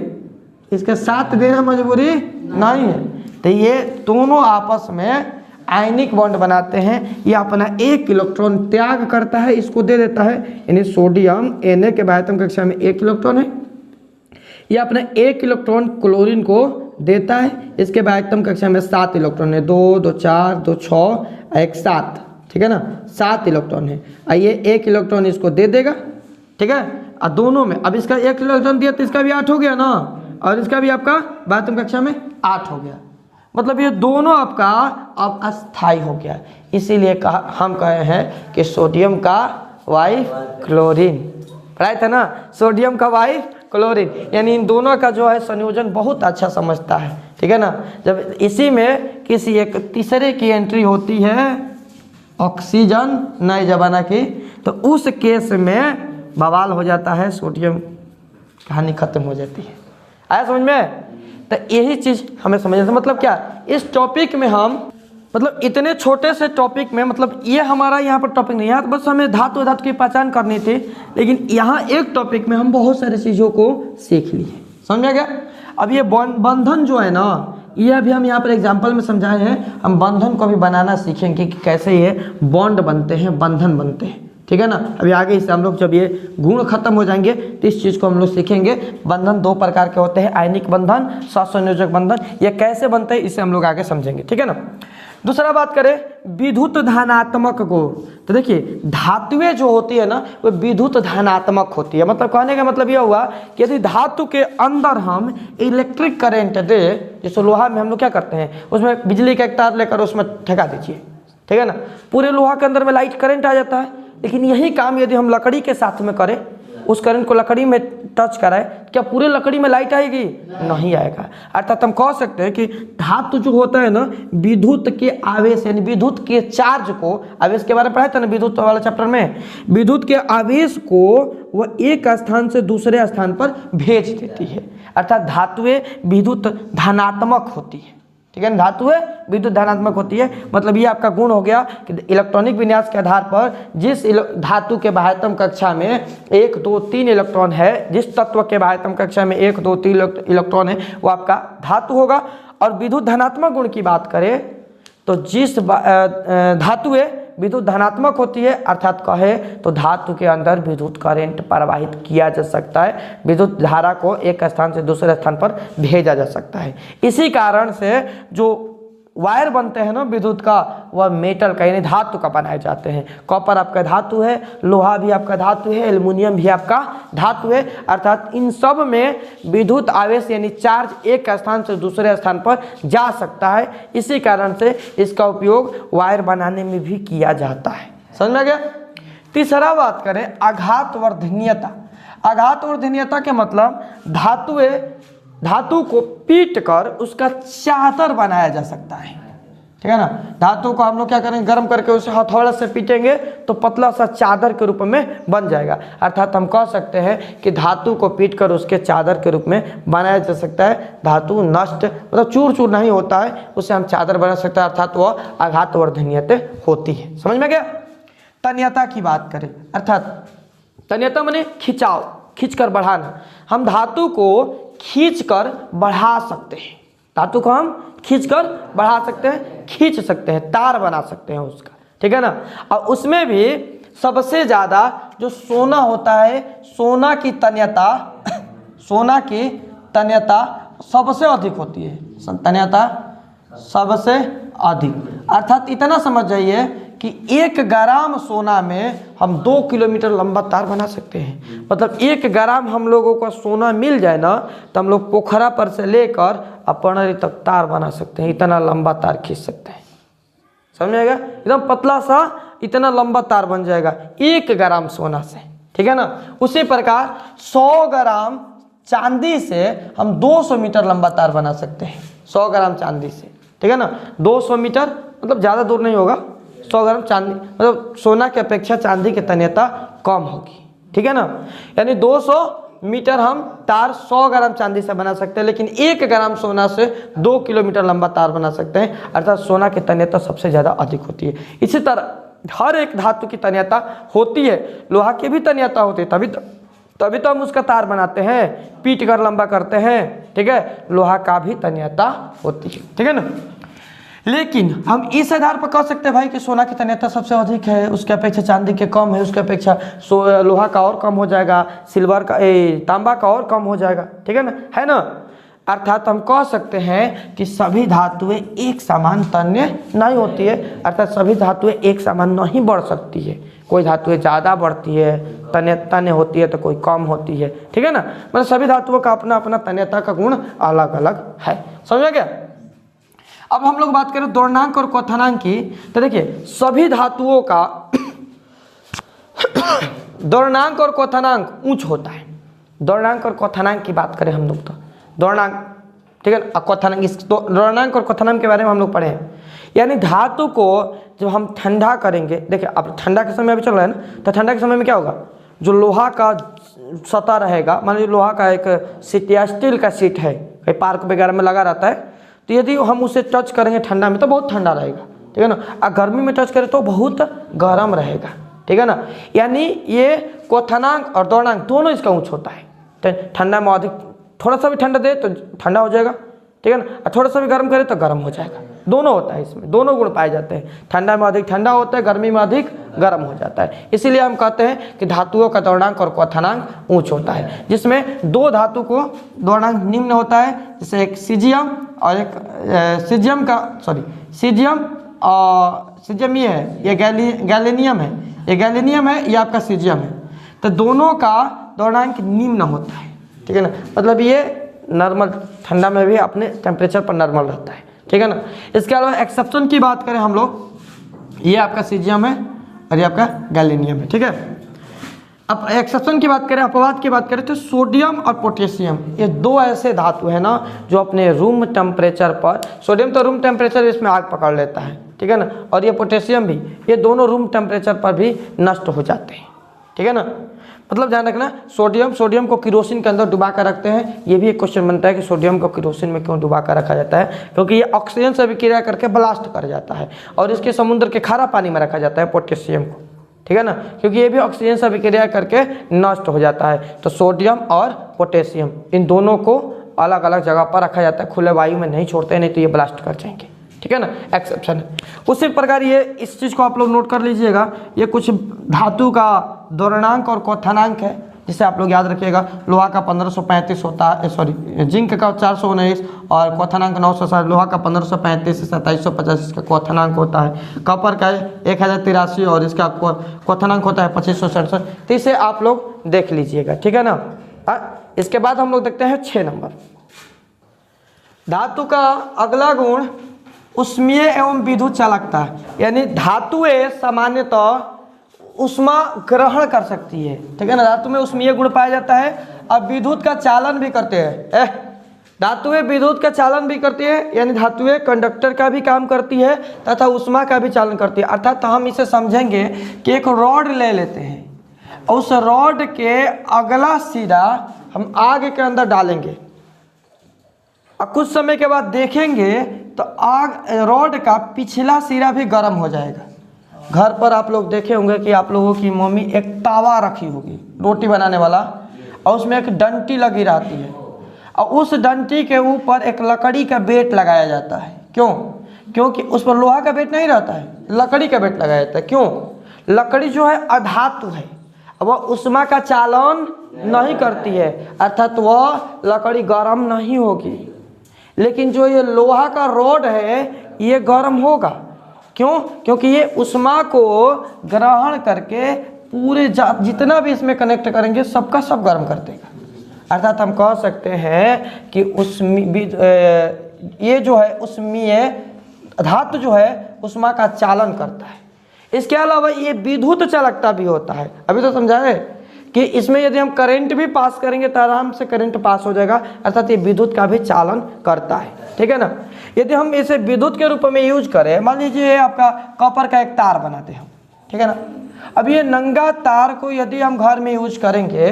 इसका 7 देना मजबूरी नहीं है। तो ये दोनों आपस में आयनिक बॉन्ड बनाते हैं, ये अपना 1 इलेक्ट्रॉन त्याग करता है, इसको दे देता है, यानी सोडियम Na के बाह्यतम कक्षा में 1 इलेक्ट्रॉन है, ये अपना 1 इलेक्ट्रॉन क्लोरीन को देता है, इसके बाह्यतम कक्षा में 7 इलेक्ट्रॉन है, 2, 2, 4, 2, 6, 1, 7, ठीक है ना, 7 इलेक्ट्रॉन है। ये 1 इलेक्ट्रॉन इसको दे देगा, ठीक है, और दोनों में अब इसका 1 इलेक्ट्रॉन दिया तो इसका भी 8 हो गया ना, और इसका भी आपका बाह्यतम कक्षा में 8 हो गया। मतलब ये दोनों आपका अब अस्थाई हो गया, इसीलिए हम कहे हैं कि सोडियम का वाइफ क्लोरीन, राइट है ना, सोडियम का वाइफ क्लोरीन, यानी इन दोनों का जो है संयोजन बहुत अच्छा समझता है, ठीक है ना। जब इसी में किसी एक तीसरे की एंट्री होती है ऑक्सीजन नए जमाना की, तो उस केस में बवाल हो जाता है, सोडियम कहानी खत्म हो जाती है। आया समझ में? तो यही चीज़ हमें समझना, मतलब क्या इस टॉपिक में हम मतलब इतने छोटे से टॉपिक में, मतलब ये हमारा यहाँ पर टॉपिक नहीं है, तो बस हमें धातु धातु की पहचान करनी थी, लेकिन यहाँ एक टॉपिक में हम बहुत सारी चीज़ों को सीख लिए, समझा गया। अब ये बंधन जो है ना, ये अभी हम यहाँ पर एग्जाम्पल में समझाए हैं, हम बंधन को भी बनाना सीखेंगे कि कैसे ये बॉन्ड बनते हैं, बंधन बनते हैं, ठीक है ना। अभी आगे इससे हम लोग जब ये गुण खत्म हो जाएंगे तो इस चीज़ को हम लोग सीखेंगे। बंधन दो प्रकार के होते हैं, आयनिक बंधन, सहसंयोजक बंधन, ये कैसे बनते हैं इसे हम लोग आगे समझेंगे, ठीक है ना। दूसरा बात करें विद्युत धनात्मक गुण, तो देखिए धातुएं जो होती है ना वो विद्युत धनात्मक होती है। मतलब कहने का मतलब यह हुआ कि यदि धातु के अंदर हम इलेक्ट्रिक करंट दे, जैसे लोहा में हम लोग क्या करते हैं, उसमें बिजली का एक तार लेकर उसमें ठेका दीजिए, ठीक है ना, पूरे लोहा के अंदर में लाइट करंट आ जाता है। लेकिन यही काम यदि हम लकड़ी के साथ में करें, उस करंट को लकड़ी में टच कराए, क्या पूरे लकड़ी में लाइट आएगी? नहीं आएगा। अर्थात हम कह सकते हैं कि धातु जो होता है ना, विद्युत के आवेश यानी विद्युत के चार्ज को, आवेश के बारे में पढ़ा था ना विद्युत वाला चैप्टर में, विद्युत के आवेश को वह एक स्थान से दूसरे स्थान पर भेज देती है। अर्थात धातुएं विद्युत धनात्मक होती है, ठीक है ना, धातुएं विद्युत धनात्मक होती है। मतलब ये आपका गुण हो गया कि इलेक्ट्रॉनिक विन्यास के आधार पर जिस धातु के बाह्यतम कक्षा में 1 2 3 इलेक्ट्रॉन है, जिस तत्व के बाह्यतम कक्षा में 1 2 3 इलेक्ट्रॉन है, वो आपका धातु होगा। और विद्युत धनात्मक गुण की बात करें तो जिस धातुएं विद्युत धनात्मक होती है, अर्थात कहे तो धातु के अंदर विद्युत करंट प्रवाहित किया जा सकता है, विद्युत धारा को एक स्थान से दूसरे स्थान पर भेजा जा सकता है। इसी कारण से जो वायर बनते हैं ना विद्युत का, वह मेटल का यानी धातु का बनाए जाते हैं। कॉपर आपका धातु है, लोहा भी आपका धातु है, एल्युमिनियम भी आपका धातु है। अर्थात इन सब में विद्युत आवेश यानी चार्ज एक स्थान से दूसरे स्थान पर जा सकता है। इसी कारण से इसका उपयोग वायर बनाने में भी किया जाता है। समझ में गया? तीसरा बात करें आघातवर्धनीयता। आघातवर्धनीयता के मतलब धातु को पीट कर उसका चादर बनाया जा सकता है, ठीक है ना। धातु को हम लोग क्या करेंगे, गर्म करके उसे हथौड़े से पीटेंगे तो पतला सा चादर के रूप में बन जाएगा। अर्थात हम कह सकते हैं कि धातु को पीट कर उसके चादर के रूप में बनाया जा सकता है। धातु नष्ट मतलब चूर चूर नहीं होता है, उससे हम चादर बना सकते हैं, अर्थात वह आघातवर्धनीयता होती है। समझ में गया? तन्यता की बात करें, अर्थात तन्यता माने खिंचाव, खींचकर बढ़ाना। हम धातु को खींचकर बढ़ा सकते हैं, धातु को हम खींचकर बढ़ा सकते हैं, खींच सकते हैं, तार बना सकते हैं उसका, ठीक है ना। और उसमें भी सबसे ज़्यादा जो सोना होता है, सोना की तन्यता सबसे अधिक होती है, तन्यता सबसे अधिक। अर्थात इतना समझ जाइए कि 1 ग्राम सोना में हम 2 किलोमीटर लंबा तार बना सकते हैं। मतलब 1 ग्राम हम लोगों का सोना मिल जाए ना, तो हम लोग पोखरा पर से लेकर अपनरी तक तार बना सकते हैं, इतना लंबा तार खींच सकते हैं। समझिएगा? एकदम पतला सा इतना लंबा तार बन जाएगा 1 ग्राम सोना से, ठीक है ना। उसी प्रकार 100 ग्राम चांदी से हम 200 मीटर लंबा तार बना सकते हैं, 100 ग्राम चांदी से, ठीक है ना। 200 मीटर मतलब ज़्यादा दूर नहीं होगा, 100 ग्राम चांदी मतलब सोना की अपेक्षा चांदी की तन्यता कम होगी, ठीक है ना। यानी 200 मीटर हम तार 100 ग्राम चांदी से बना सकते हैं, लेकिन 1 ग्राम सोना से 2 किलोमीटर लंबा तार बना सकते हैं। अर्थात सोना की तन्यता सबसे ज़्यादा अधिक होती है। इसी तरह हर एक धातु की तन्यता होती है, लोहा की भी तन्यता होती है, तभी तो हम उसका तार बनाते हैं, पीट कर लंबा करते हैं, ठीक है। लोहा का भी तन्यता होती है, ठीक है ना। लेकिन हम इस आधार पर कह सकते हैं भाई कि सोना की तन्यता सबसे अधिक है, उसके अपेक्षा चांदी के कम है, उसके अपेक्षा लोहा का और कम हो जाएगा, सिल्वर का तांबा का और कम हो जाएगा, ठीक है ना। अर्थात हम कह सकते हैं कि सभी धातुएं एक समान तन्य नहीं होती है, अर्थात सभी धातुएं एक समान नहीं बढ़ सकती है। कोई धातुएं ज़्यादा बढ़ती है, तन्य होती है, तो कोई कम होती है, ठीक है ना। मतलब सभी धातुओं का अपना अपना तन्यता का गुण अलग अलग है। समझ गया? अब हम लोग बात करें द्वरणांक और क्वथनांक की, तो देखिए सभी धातुओं का द्वरणांक और क्वथनांक उच्च होता है। द्वरणांक और क्वथनांक की बात करें हम लोग तो द्वरणांक, ठीक है, क्वथनांक, इस द्वरणांक और क्वथनांक के बारे में हम लोग पढ़े हैं। यानी धातु को जब हम ठंडा करेंगे, देखिए अब ठंडा के समय अभी चल रहा है ना, तो ठंडा के समय में क्या होगा, जो लोहा का सतह रहेगा, मान लीजिए लोहा का एक सीट या स्टील का सीट है, कहीं पार्क वगैरह में लगा रहता है, तो यदि हम उसे टच करेंगे ठंडा में तो बहुत ठंडा रहेगा, ठीक है ना, और गर्मी में टच करें तो बहुत गर्म रहेगा, ठीक है ना। यानी ये क्वथनांक और द्वरणांक दोनों इसका उच्च होता है। ठंडा में अधिक, थोड़ा सा भी ठंडा दे तो ठंडा हो जाएगा, ठीक है ना, और थोड़ा सा भी गर्म करे तो गर्म हो जाएगा। दोनों होता है, इसमें दोनों गुण पाए जाते हैं। ठंडा में अधिक ठंडा होता है, गर्मी में अधिक गर्म हो जाता है। इसीलिए हम कहते हैं कि धातुओं का द्वरणांक और क्वथनांक उच्च होता है, जिसमें दो धातु को द्वरणांक निम्न होता है, जैसे एक सीजियम और एक सीजियम ये है, ये गैलेनियम है, ये गैलेनियम है, ये आपका सीजियम है। तो दोनों का द्वरणांक निम्न होता है, ठीक है ना, मतलब ये नॉर्मल ठंडा में भी अपने टेम्परेचर पर नॉर्मल रहता है, ठीक है ना। इसके अलावा एक्सेप्शन की बात करें हम लोग, ये आपका सीजियम है और ये आपका गैलेनियम है, ठीक है। अब एक्सेप्शन की बात करें, अपवाद की बात करें, तो सोडियम और पोटेशियम, ये दो ऐसे धातु है ना जो अपने रूम टेम्परेचर पर, सोडियम तो रूम टेम्परेचर इसमें आग पकड़ लेता है, ठीक है ना, और ये पोटेशियम भी, ये दोनों रूम टेम्परेचर पर भी नष्ट हो जाते हैं, ठीक है ना। मतलब ध्यान रखना, सोडियम को किरोसिन के अंदर डुबा कर रखते हैं। ये भी एक क्वेश्चन बनता है कि सोडियम को किरोसिन में क्यों डुबा कर रखा जाता है, क्योंकि ये ऑक्सीजन से अभिक्रिया करके ब्लास्ट कर जाता है, और इसके समुद्र के खारा पानी में रखा जाता है पोटेशियम को, ठीक है ना, क्योंकि ये भी ऑक्सीजन से अभिक्रिया करके नष्ट हो जाता है। तो सोडियम और पोटेशियम, इन दोनों को अलग अलग जगह पर रखा जाता है, खुले वायु में नहीं छोड़ते, नहीं तो ये ब्लास्ट कर जाएंगे, ठीक है ना, एक्सेप्शन है। उसी प्रकार ये इस चीज़ को आप लोग नोट कर लीजिएगा, ये कुछ धातु का द्वरणांक और क्वथनांक है, जिसे आप लोग याद रखिएगा। लोहा का 1535 होता है, जिंक का 419 और क्वथनांक 960, लोहा का 1535 से 2750 इसका क्वथनांक होता है। कॉपर का 1083 और इसका क्वथनांक होता है 2567। तो इसे आप लोग देख लीजिएगा, ठीक है ना। इसके बाद हम लोग देखते हैं 6 नंबर, धातु का अगला गुण उष्मीय एवं विद्युत चालकता, यानी धातुएं सामान्यतः उष्मा ग्रहण कर सकती है, ठीक है ना, धातु में उष्मीय गुण पाया जाता है। अब विद्युत का चालन भी करते हैं, धातुएं विद्युत का चालन भी करती है, यानी धातुएं कंडक्टर का भी काम करती है तथा उष्मा का भी चालन करती है। अर्थात हम इसे समझेंगे कि एक रॉड ले लेते हैं और उस रॉड के अगला सिरा हम आग के अंदर डालेंगे और कुछ समय के बाद देखेंगे तो आग रॉड का पिछला सिरा भी गर्म हो जाएगा। घर पर आप लोग देखे होंगे कि आप लोगों की मम्मी एक तावा रखी होगी रोटी बनाने वाला, और उसमें एक डंटी लगी रहती है, और उस डंटी के ऊपर एक लकड़ी का बेट लगाया जाता है। क्यों? क्योंकि उस पर लोहा का बेट नहीं रहता है, लकड़ी का बेट लगाया जाता है। क्यों? लकड़ी जो है अधातु है, वह उष्मा का चालन नहीं करती है, अर्थात वह लकड़ी गर्म नहीं होगी। लेकिन जो ये लोहा का रॉड है ये गर्म होगा। क्यों? क्योंकि ये उष्मा को ग्रहण करके पूरे जितना भी इसमें कनेक्ट करेंगे सबका सब गर्म कर देगा। अर्थात हम कह सकते हैं कि ये जो है उष्मीय धातु जो है उष्मा का चालन करता है। इसके अलावा ये विद्युत चालकता भी होता है। अभी तो समझाए कि इसमें यदि हम करंट भी पास करेंगे तो आराम से करंट पास हो जाएगा, अर्थात ये विद्युत का भी चालन करता है, ठीक है ना। यदि हम इसे विद्युत के रूप में यूज करें, मान लीजिए आपका कॉपर का एक तार बनाते हैं, ठीक है ना। अब ये नंगा तार को यदि हम घर में यूज करेंगे,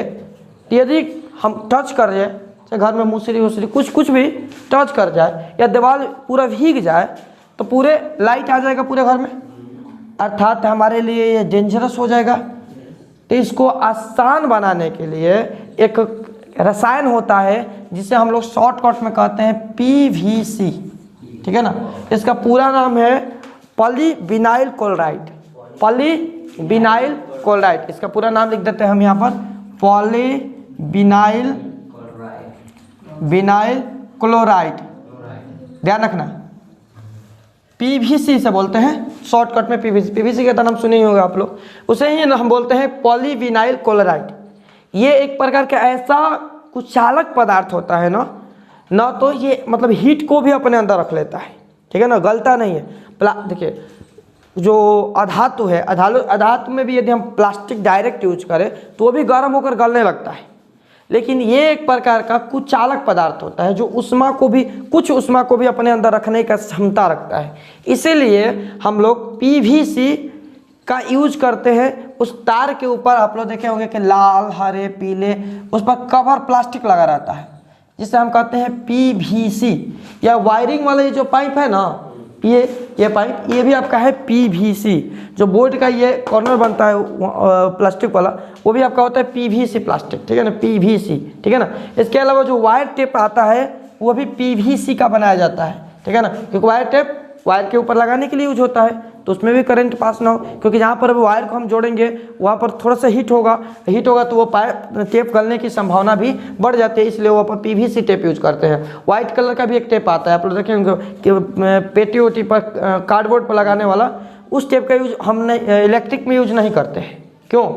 यदि हम टच कर जाए, चाहे घर में मूसरी वूसरी कुछ भी टच कर जाए या दीवार पूरा भीग जाए तो पूरे लाइट आ जाएगा पूरे घर में, अर्थात हमारे लिए ये डेंजरस हो जाएगा। तो इसको आसान बनाने के लिए एक रसायन होता है जिसे हम लोग शॉर्टकट में कहते हैं PVC, ठीक है ना। इसका पूरा नाम है पॉलीविनाइल क्लोराइड, पॉलीविनाइल क्लोराइड। इसका पूरा नाम लिख देते हैं हम यहाँ पर, पॉलीविनाइल क्लोराइड। ध्यान रखना, PVC से बोलते हैं शॉर्टकट में PVC का नाम सुने ही होगा आप लोग, उसे ही हम बोलते हैं पॉलीविनाइल क्लोराइड। ये एक प्रकार का ऐसा कुछ चालक पदार्थ होता है ना तो ये मतलब हीट को भी अपने अंदर रख लेता है, ठीक है ना, गलता नहीं है। देखिए जो अधातु है, अधातु में भी यदि हम प्लास्टिक डायरेक्ट यूज करें तो वो भी गर्म होकर गलने लगता है, लेकिन ये एक प्रकार का कुचालक पदार्थ होता है जो उष्मा को भी, कुछ उष्मा को भी अपने अंदर रखने का क्षमता रखता है। इसीलिए हम लोग पीवीसी का यूज करते हैं। उस तार के ऊपर आप लोग देखे होंगे कि लाल, हरे, पीले उस पर कवर प्लास्टिक लगा रहता है, जिसे हम कहते हैं पीवीसी। या वायरिंग वाला ये जो पाइप है ना, ये पाइप, ये भी आपका है पीवीसी। जो बोर्ड का ये कॉर्नर बनता है प्लास्टिक वाला, वो भी आपका होता है पीवीसी प्लास्टिक, ठीक है ना, पीवीसी, ठीक है ना। इसके अलावा जो वायर टेप आता है वो भी पीवीसी का बनाया जाता है, ठीक है ना, क्योंकि वायर टेप वायर के ऊपर लगाने के लिए यूज होता है, तो उसमें भी करंट पास ना हो, क्योंकि जहाँ पर वायर को हम जोड़ेंगे वहाँ पर थोड़ा सा हीट होगा तो वो टेप गलने की संभावना भी बढ़ जाती है, इसलिए वो अपन पीवीसी टेप यूज करते हैं। वाइट कलर का भी एक टेप आता है, आप लोग देखेंगे कि पेटी ओटी पर, कार्डबोर्ड पर लगाने वाला, उस टेप का यूज हम इलेक्ट्रिक में यूज नहीं करते हैं। क्यों?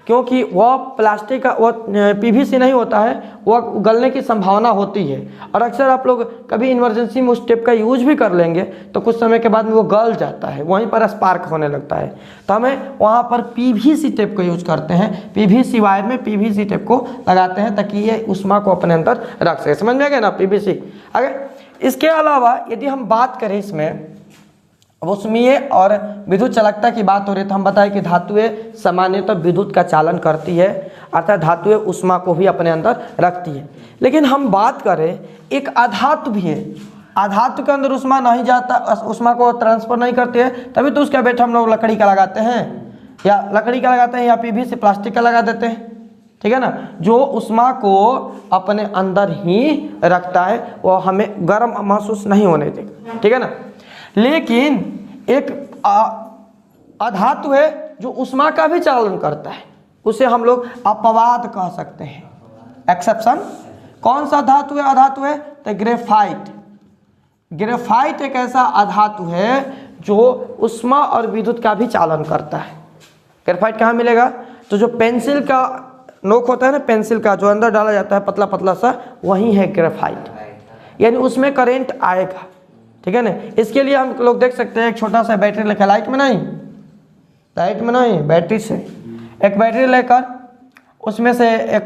क्योंकि वह प्लास्टिक का, वह पीवीसी नहीं होता है, वह गलने की संभावना होती है। और अक्सर आप लोग कभी इमरजेंसी में उस टेप का यूज भी कर लेंगे तो कुछ समय के बाद में वो गल जाता है, वहीं पर स्पार्क होने लगता है। तो हमें वहाँ पर पीवीसी टेप का यूज करते हैं, पीवीसी वायर में पीवीसी टेप को लगाते हैं ताकि ये उष्मा को अपने अंदर रख सके। समझ में आ गया ना, पीवीसी। अगर इसके अलावा यदि हम बात करें इसमें ऊष्मीय और विद्युत चालकता की बात हो रही है, तो हम बताएं कि धातुएं सामान्यतः विद्युत का चालन करती है, अर्थात धातुएं उष्मा को भी अपने अंदर रखती है। लेकिन हम बात करें एक अधातु भी है, अधातु के अंदर उष्मा नहीं जाता, उष्मा को ट्रांसफर नहीं करती है, तभी तो उसका बेट हम लोग लकड़ी का लगाते हैं, या पीवीसी प्लास्टिक का लगा देते हैं, ठीक है ना, जो उष्मा को अपने अंदर ही रखता है, वो हमें गर्म महसूस नहीं होने देगा, ठीक है ना। लेकिन एक अधातु है जो उष्मा का भी चालन करता है, उसे हम लोग अपवाद कह सकते हैं, एक्सेप्शन। कौन सा धातु है? अधातु है तो ग्रेफाइट। ग्रेफाइट एक ऐसा अधातु है जो उष्मा और विद्युत का भी चालन करता है। ग्रेफाइट कहाँ मिलेगा? तो जो पेंसिल का नोक होता है ना, पेंसिल का जो अंदर डाला जाता है पतला पतला सा, वही है ग्रेफाइट, यानी उसमें करंट आएगा, ठीक है ना। इसके लिए हम लोग देख सकते हैं एक छोटा सा बैटरी लेकर, लाइट में नहीं, बैटरी से एक बैटरी लेकर उसमें से एक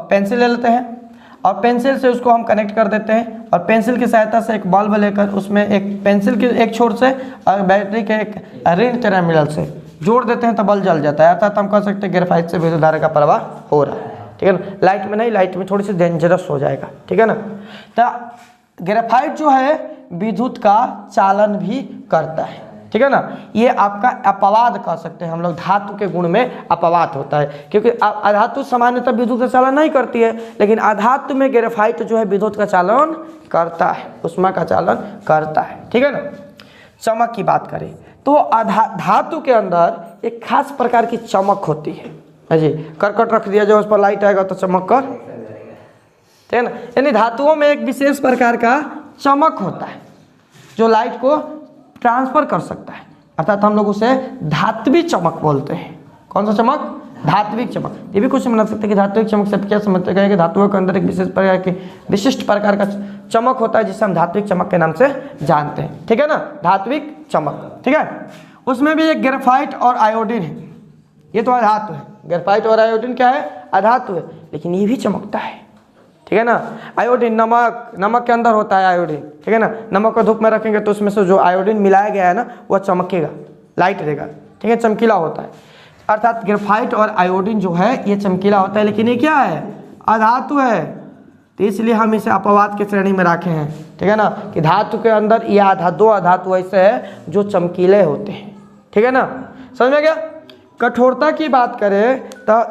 पेंसिल ले लेते हैं और पेंसिल से उसको हम कनेक्ट कर देते हैं, और पेंसिल की सहायता से एक बल्ब लेकर उसमें एक पेंसिल के एक छोर से और बैटरी के एक ऋण टर्मिनल से जोड़ देते हैं तो बल्ब जल जाता है। अर्थात हम कह सकते हैं ग्रेफाइट से विद्युत धारा का प्रवाह हो रहा है, ठीक है ना। लाइट में नहीं, लाइट में थोड़ी सी डेंजरस हो जाएगा, ठीक है ना। तो ग्रेफाइट जो है विद्युत का चालन भी करता है, ठीक है ना। ये आपका अपवाद कह सकते हैं हम लोग, धातु के गुण में अपवाद होता है, क्योंकि अधातु सामान्यतः विद्युत का चालन नहीं करती है, लेकिन अधातु में ग्रेफाइट जो है विद्युत का चालन करता है, उष्मा का चालन करता है, ठीक है ना। चमक की बात करें तो धातु के अंदर एक खास प्रकार की चमक होती है जी। करकट रख दिया जाए, उस पर लाइट आएगा तो चमक कर, ठीक है ना। यानी धातुओं में एक विशेष प्रकार का चमक होता है जो लाइट को ट्रांसफर कर सकता है, अर्थात हम लोग उसे धात्विक चमक बोलते हैं। कौन सा चमक? धात्विक चमक। ये भी कुछ समझ सकते हैं कि धात्विक चमक से क्या समझते हैं कि धातुओं के अंदर एक विशिष्ट प्रकार का चमक होता है जिसे हम धात्विक चमक के नाम से जानते हैं, ठीक है ना, धात्विक चमक, ठीक है। उसमें भी एक ग्रेफाइट और आयोडीन है, ये तो अधातु है। ग्रेफाइट और आयोडीन क्या है? अधातु है, लेकिन ये भी चमकता है, ठीक है ना। आयोडीन नमक के अंदर होता है आयोडीन, ठीक है ना। नमक को धूप में रखेंगे तो उसमें से जो आयोडीन मिलाया गया है ना, वह चमकेगा, लाइट देगा, ठीक है, चमकीला होता है। अर्थात ग्रेफाइट और आयोडीन जो है ये चमकीला होता है, लेकिन ये क्या है? अधातु है, तो इसलिए हम इसे अपवाद की श्रेणी में रखे हैं, ठीक है ना, कि धातु के अंदर यह दो अधातु ऐसे है जो चमकीले होते हैं, ठीक है ना। समझ में गया? कठोरता की बात करें तो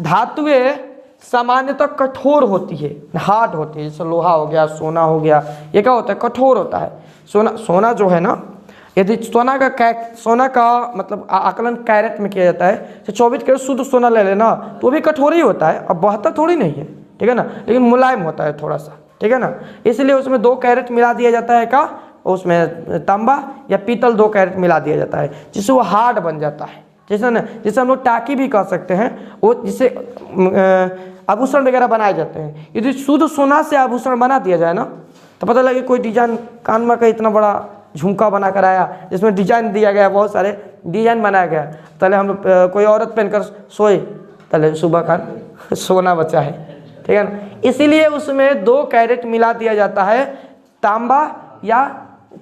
धातुएं सामान्यतः कठोर होती है, हार्ड होती है, जैसे लोहा हो गया, सोना हो गया, ये क्या होता है? कठोर होता है। सोना जो है ना, यदि सोना का मतलब आकलन कैरेट में किया जाता है, तो 24 कैरेट शुद्ध सोना ले लेना तो भी कठोर ही होता है, अब बहता थोड़ी नहीं है, ठीक है ना, लेकिन मुलायम होता है थोड़ा सा, ठीक है ना। इसलिए उसमें 2 कैरेट मिला दिया जाता है, का उसमें तांबा या पीतल 2 कैरेट मिला दिया जाता है, जिससे वो हार्ड बन जाता है, जिसे हम लोग टाकी भी कह सकते हैं, वो जिससे आभूषण वगैरह बनाए जाते हैं। यदि शुद्ध सोना से आभूषण बना दिया जाए ना, तो पता लगे कोई डिजाइन कान में का इतना बड़ा झुमका बना कर आया, जिसमें डिजाइन दिया गया, बहुत सारे डिजाइन बनाया गया। पहले हम कोई औरत पहनकर सोए, पहले सुबह का सोना बचा है, ठीक है ना, इसीलिए उसमें 2 कैरेट मिला दिया जाता है, तांबा या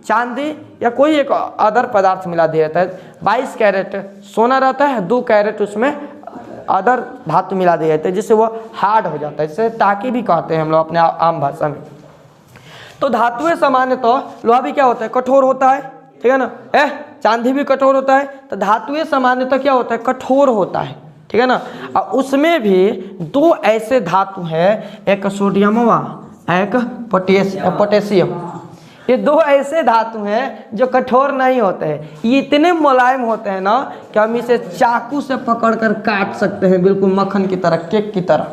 चांदी या कोई एक अदर पदार्थ मिला दिया जाता है। 22 कैरेट सोना रहता है, 2 कैरेट उसमें अदर धातु मिला दिया जाता है, जिससे वो हार्ड हो जाता है, जिसे टाकी भी कहते हैं हम लोग अपने आम भाषा में। तो धातुएं सामान्यतः, लोहा भी क्या होता है, कठोर होता है, ठीक है ना, चांदी भी कठोर होता है, तो धातुएं सामान्यतः क्या होता है, कठोर होता है, ठीक है ना। और उसमें भी 2 ऐसे धातु हैं, एक सोडियम व एक पोटेशियम। ये 2 ऐसे धातु हैं जो कठोर नहीं होते हैं, ये इतने मुलायम होते हैं ना कि हम इसे चाकू से पकड़कर काट सकते हैं, बिल्कुल मक्खन की तरह, केक की तरह।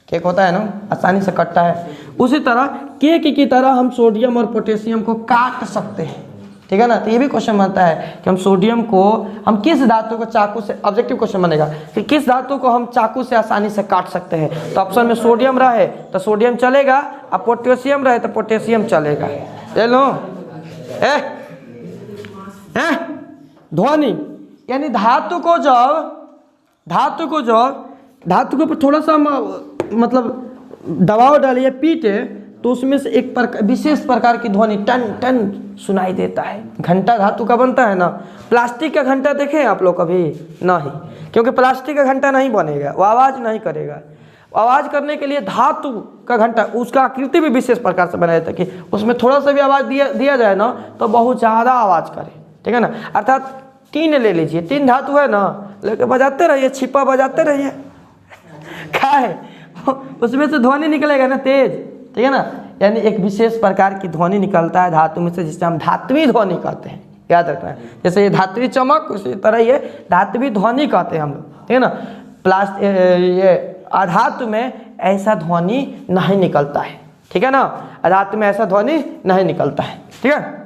केक होता है ना, आसानी से कटता है, उसी तरह केक की तरह हम सोडियम और पोटेशियम को काट सकते हैं, ठीक है ना। तो ये भी क्वेश्चन बनता है कि हम सोडियम को, हम किस धातु को चाकू से, ऑब्जेक्टिव क्वेश्चन बनेगा कि किस धातु को हम चाकू से आसानी से काट सकते हैं। तो ऑप्शन में सोडियम रहे तो सोडियम चलेगा, और पोटेशियम रहे तो पोटेशियम चलेगा। ले लो ध्वनि, यानी धातु को ऊपर थोड़ा सा मतलब दबाव डालिए, पीटे, तो उसमें से एक विशेष प्रकार की ध्वनि टन टन सुनाई देता है। घंटा धातु का बनता है ना, प्लास्टिक का घंटा देखे आप लोग कभी? नहीं, क्योंकि प्लास्टिक का घंटा नहीं बनेगा, वो आवाज़ नहीं करेगा। आवाज़ करने के लिए धातु का घंटा, उसका आकृति भी विशेष प्रकार से बनाया जाता है कि उसमें थोड़ा सा भी आवाज़ दिया जाए ना तो बहुत ज़्यादा आवाज़ करे, ठीक है ना। अर्थात 3 ले लीजिए, 3 धातु है ना, लेके बजाते रहिए, छिपा बजाते रहिए, क्या है उसमें से ध्वनि निकलेगा ना तेज, ठीक है ना। यानी एक विशेष प्रकार की ध्वनि निकलता है धातु में से, जिसे हम धात्वी ध्वनि कहते हैं, याद रखना है। जैसे ये धात्वी चमक, उसी तरह ये धात्वी ध्वनि कहते हैं हम लोग, ठीक है ना। ये अधातु में ऐसा ध्वनि नहीं निकलता है, ठीक है ना, अधातु में ऐसा ध्वनि नहीं निकलता है, ठीक है।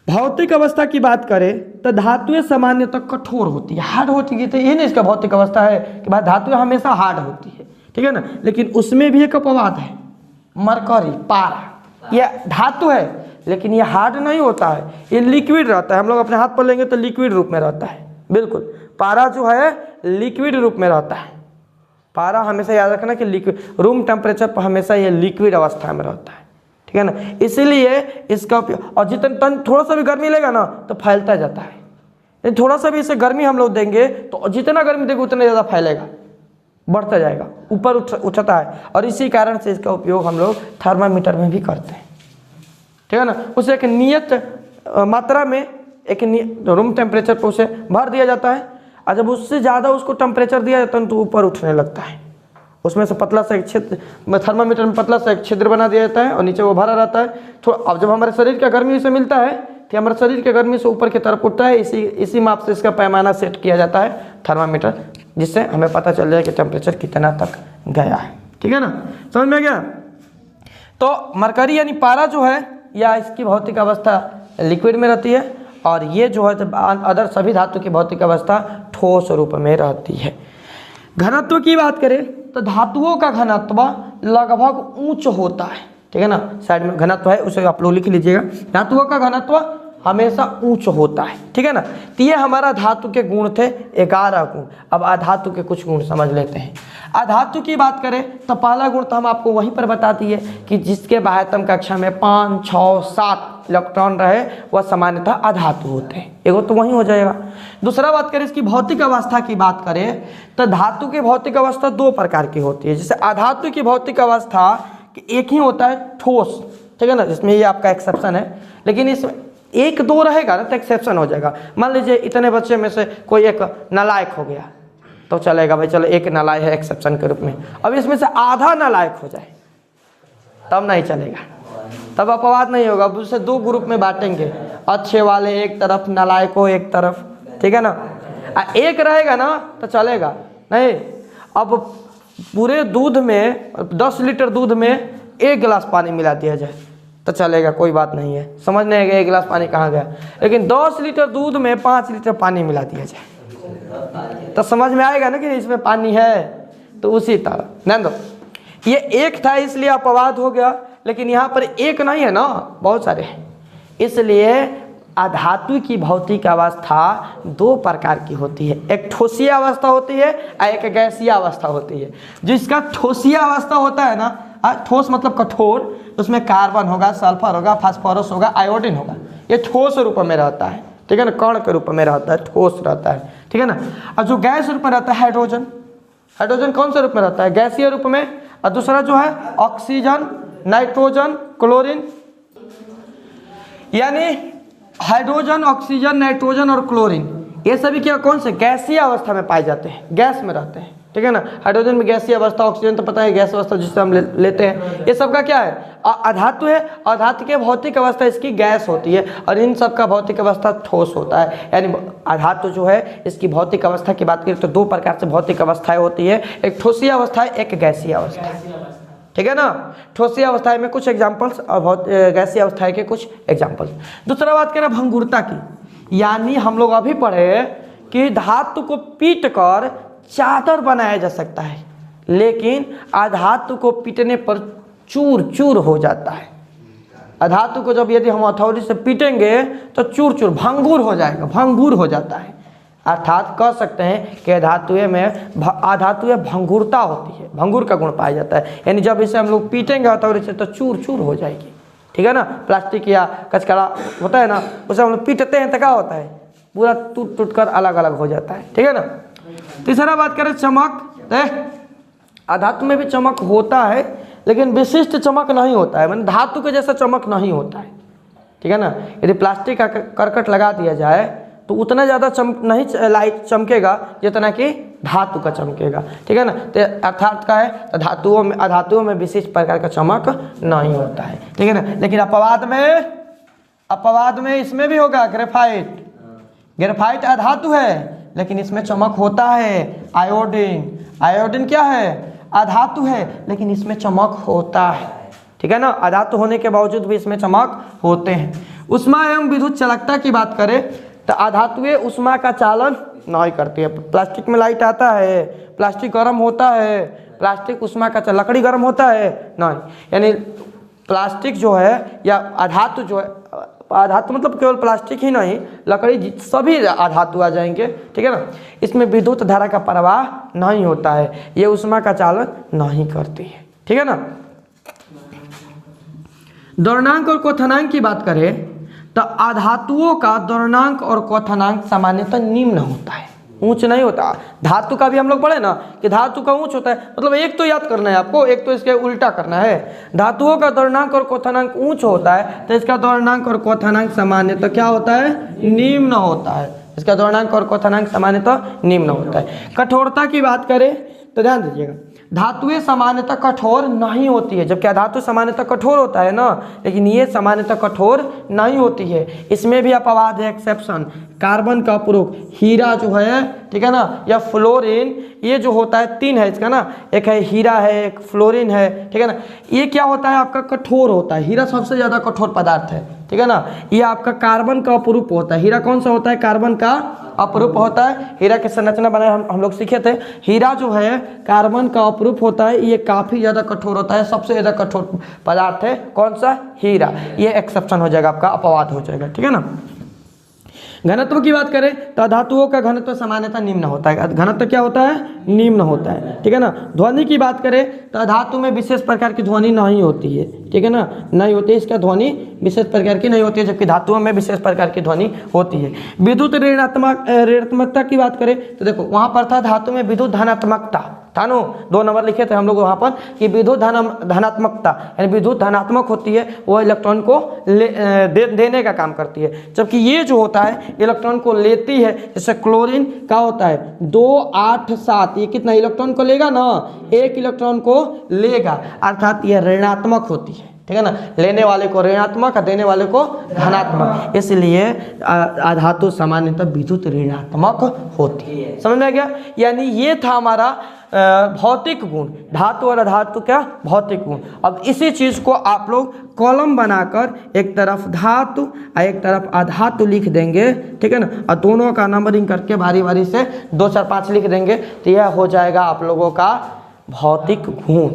भौतिक अवस्था की बात करें तो धातुएं सामान्यतः कठोर होती है, हार्ड होती है, तो ये नहीं इसका भौतिक अवस्था है कि भाई धातुएं हमेशा हार्ड होती है, ठीक है ना। लेकिन उसमें भी एक अपवाद है, मरकरी, पारा, यह धातु है लेकिन ये हार्ड नहीं होता है, ये लिक्विड रहता है। हम लोग अपने हाथ पर लेंगे तो लिक्विड रूप में रहता है, बिल्कुल। पारा जो है लिक्विड रूप में रहता है, पारा हमेशा याद रखना कि लिक्विड, रूम टेम्परेचर पर हमेशा ये लिक्विड अवस्था में रहता है, ठीक है ना। इसीलिए इसका उपयोग, और जितना थोड़ा सा भी गर्मी लेगा ना तो फैलता जाता है, थोड़ा सा भी इसे गर्मी हम लोग देंगे तो जितना गर्मी देंगे उतना ज़्यादा फैलेगा, बढ़ता जाएगा, ऊपर उठता है। और इसी कारण से इसका उपयोग हम लोग थर्मामीटर में भी करते हैं, ठीक है ना। उसे एक नियत मात्रा में, एक रूम टेम्परेचर पर उसे भर दिया जाता है, और जब उससे ज़्यादा उसको टेम्परेचर दिया जाता है तो ऊपर उठने लगता है। उसमें से पतला सा एक छिद्र, थर्मामीटर में पतला सा एक छिद्र बना दिया जाता है और नीचे वो भरा रहता है। थोड़ा अब जब हमारे शरीर का गर्मी से मिलता है तो हमारे शरीर के गर्मी से ऊपर की तरफ उठता है, इसी माप से इसका पैमाना सेट किया जाता है थर्मामीटर, जिससे हमें पता चल जाए कि टेम्परेचर कितना तक गया है, ठीक है ना। समझ में गया? तो मरकरी यानी पारा जो है, या इसकी भौतिक अवस्था लिक्विड में रहती है, और ये जो है अदर सभी धातु की भौतिक अवस्था ठोस रूप में रहती है। घनत्व की बात करें तो धातुओं का घनत्व लगभग उच्च होता है, ठीक है ना। साइड में घनत्व है, उसे आप लोग लिख लीजिएगा। धातुओं का घनत्व हमेशा उच्च होता है, ठीक है ना। तो ये हमारा धातु के गुण थे 11 गुण। अब अधातु के कुछ गुण समझ लेते हैं। अधातु की बात करें तो पहला गुण तो हम आपको वहीं पर बता दिए कि जिसके बाह्यतम कक्षा में 5, 6, 7 इलेक्ट्रॉन रहे वह सामान्यतः अधातु होते हैं, एगो तो वहीं हो जाएगा। दूसरा बात करें इसकी भौतिक अवस्था की बात करें तो धातु की भौतिक अवस्था 2 प्रकार की होती है। जैसे अधातु की भौतिक अवस्था एक ही होता है, ठोस, ठीक है ना, जिसमें ये आपका एक्सेप्शन है। लेकिन इसमें 1-2 रहेगा ना तो एक्सेप्शन हो जाएगा। मान लीजिए इतने बच्चे में से कोई एक नालायक हो गया तो चलेगा, भाई चलो एक नालायक है एक्सेप्शन के रूप में। अब इसमें से आधा नालायक हो जाए तब नहीं चलेगा, तब अपवाद नहीं होगा। अब उसे 2 ग्रुप में बांटेंगे, अच्छे वाले एक तरफ, नालायक हो एक तरफ, ठीक है ना। एक रहेगा ना तो चलेगा नहीं। अब पूरे दूध में 10 लीटर दूध में 1 गिलास पानी मिला दिया जाए तो चलेगा, कोई बात नहीं है, समझ नहीं आएगा 1 गिलास पानी कहाँ गया। लेकिन 10 लीटर दूध में 5 लीटर पानी मिला दिया जाए तो समझ में आएगा ना कि इसमें पानी है। तो उसी तरह नहीं, ये एक था इसलिए अपवाद हो गया, लेकिन यहाँ पर एक नहीं है ना, बहुत सारे हैं। इसलिए अधातु की भौतिक अवस्था दो प्रकार की होती है, एक ठोसीय अवस्था होती है और एक गैसीय अवस्था होती है। जिसका ठोसीय अवस्था होता है ना, ठोस मतलब कठोर, उसमें कार्बन होगा, सल्फर होगा, फास्फोरस होगा, आयोडीन होगा, ये ठोस रूप में रहता है, ठीक है ना, कण के रूप में रहता है, ठोस रहता है, ठीक है ना। और जो गैस रूप में रहता है हाइड्रोजन, हाइड्रोजन कौन से रूप में रहता है, गैसीय रूप में। और दूसरा जो है ऑक्सीजन, नाइट्रोजन, क्लोरीन, यानी हाइड्रोजन, ऑक्सीजन, नाइट्रोजन और क्लोरीन, ये सभी क्या कौन से गैसीय अवस्था में पाए जाते हैं, गैस में रहते हैं, ठीक है ना। हाइड्रोजन में गैसीय अवस्था, ऑक्सीजन तो पता है गैस अवस्था जिससे हम लेते हैं। ये सब का क्या है, अधातु है। अधातु की भौतिक अवस्था इसकी गैस होती है और इन सब का भौतिक अवस्था ठोस होता है। यानी अधातु जो है इसकी भौतिक अवस्था की बात करें तो दो प्रकार से भौतिक अवस्थाएं होती है, एक ठोसीय अवस्था है, एक गैसीय अवस्था है, ठीक है ना। ठोसीय अवस्था में कुछ एग्जाम्पल्स और गैसीय अवस्था के कुछ एग्जाम्पल्स। दूसरा बात करें भंगुरता की, यानी हम लोग अभी पढ़े कि धातु को पीट कर चादर बनाया जा सकता है, लेकिन अधातु को पीटने पर चूर चूर हो जाता है। अधातु को जब यदि हम हथौड़ी से पीटेंगे तो चूर चूर भंगुर हो जाएगा, भंगुर हो जाता है। अर्थात कह सकते हैं कि अधातुए में भंगुरता होती है, भंगुर का गुण पाया जाता है। यानी जब इसे हम लोग पीटेंगे हथौड़ी से तो चूर चूर हो जाएगी, ठीक है ना। प्लास्टिक या कचकड़ा होता है ना, उसे हम लोग पीटते हैं तो क्या होता है, पूरा टूट टूट कर अलग अलग हो जाता है, ठीक है ना। तीसरा बात करें चमक, अधातु में भी चमक होता है लेकिन विशिष्ट चमक नहीं होता है, मैंने धातु के जैसा चमक नहीं होता है, ठीक है ना। यदि प्लास्टिक का करकट लगा दिया जाए तो उतना ज़्यादा नहीं लाइट चमकेगा जितना कि धातु का चमकेगा, ठीक है ना। तो अर्थात का है तो अधातुओं में विशिष्ट प्रकार का चमक नहीं होता है, ठीक है ना। लेकिन अपवाद में इसमें भी होगा ग्रेफाइट, ग्रेफाइट अधातु है लेकिन इसमें चमक होता है। आयोडीन क्या है, अधातु है लेकिन इसमें चमक होता है, ठीक है ना। अधातु होने के बावजूद भी इसमें चमक होते हैं। उष्मा एवं विद्युत चालकता की बात करें तो अधातुएं उष्मा का चालन नहीं करती है। प्लास्टिक में लाइट आता है, प्लास्टिक गर्म होता है, प्लास्टिक उष्मा का लकड़ी गर्म होता है नहीं, यानी प्लास्टिक जो है या अधातु जो है, अधातु मतलब केवल प्लास्टिक ही नहीं, लकड़ी सभी अधातु आ जाएंगे, ठीक है ना। इसमें विद्युत धारा का प्रवाह नहीं होता है, ये उष्मा का चालन नहीं करती है, ठीक है ना। द्वरणांक और क्वथनांक की बात करें तो अधातुओं का द्वरणांक और क्वथनांक सामान्यतः निम्न होता है, ऊंच नहीं होता। धातु का भी हम लोग पढ़े ना कि धातु का ऊंच होता है, मतलब एक तो याद करना है आपको, एक तो इसके उल्टा करना है। धातुओं का द्वरणांक और क्वथनांक ऊंच होता है तो इसका द्वरणांक और क्वथनांक सामान्यतः क्या होता है, निम्न होता है। इसका द्वरणांक और क्वथनांक सामान्यतः निम्न होता है। कठोरता की बात करें तो ध्यान दीजिएगा, धातुएं सामान्यतः कठोर नहीं होती है, जबकि धातु सामान्यतः कठोर होता है ना, लेकिन ये सामान्यतः कठोर नहीं होती है। इसमें भी अपवाद है, एक्सेप्शन। कार्बन का उपयोग, हीरा जो है, ठीक है ना, या फ्लोरीन, ये जो होता है तीन है इसका ना, एक है हीरा है, एक फ्लोरीन है, ठीक है ना। ये क्या होता है आपका, कठोर होता है। हीरा सबसे ज़्यादा कठोर पदार्थ है, ठीक है ना। ये आपका कार्बन का अपरूप होता है। हीरा कौन सा होता है, कार्बन का अपरूप होता है। हीरा की संरचना बनाए हम लोग सीखे थे। हीरा जो है कार्बन का अपरूप होता है, ये काफ़ी ज़्यादा कठोर होता है, सबसे ज़्यादा कठोर पदार्थ है कौन सा, हीरा। ये एक्सेप्शन हो जाएगा आपका, अपवाद हो जाएगा, ठीक है ना। घनत्व की बात करें तो धातुओं का घनत्व सामान्यतः निम्न होता है। घनत्व क्या होता है, निम्न होता है, ठीक है ना। ध्वनि की बात करें तो धातु में विशेष प्रकार की ध्वनि नहीं होती है, ठीक है ना, नहीं होती है। इसका ध्वनि विशेष प्रकार की नहीं होती है, जबकि धातुओं में विशेष प्रकार की ध्वनि होती है। विद्युत ऋणात्मकता की बात करें तो देखो वहाँ पर था धातु में विद्युत धनात्मकता था नो, 2 नंबर लिखे थे हम लोग वहाँ पर कि विद्युत धनात्मकता, यानी विद्युत धनात्मक होती है, वो इलेक्ट्रॉन को देने का काम करती है, जबकि ये जो होता है इलेक्ट्रॉन को लेती है। जैसे क्लोरीन का होता है 2 8 7, ये कितना इलेक्ट्रॉन को लेगा ना, 1 इलेक्ट्रॉन को लेगा, अर्थात ये ऋणात्मक होती है, ठीक है ना। लेने वाले को ऋणात्मक और देने वाले को धनात्मक, इसलिए धातु सामान्यतः विद्युत ऋणात्मक होती है। समझ में आ गया। यानी ये था हमारा भौतिक गुण, धातु और अधातु क्या, भौतिक गुण। अब इसी चीज़ को आप लोग कॉलम बनाकर एक तरफ धातु और एक तरफ अधातु लिख देंगे, ठीक है ना, और दोनों का नंबरिंग करके बारी बारी से 2 4 5 लिख देंगे, तो यह हो जाएगा आप लोगों का भौतिक गुण।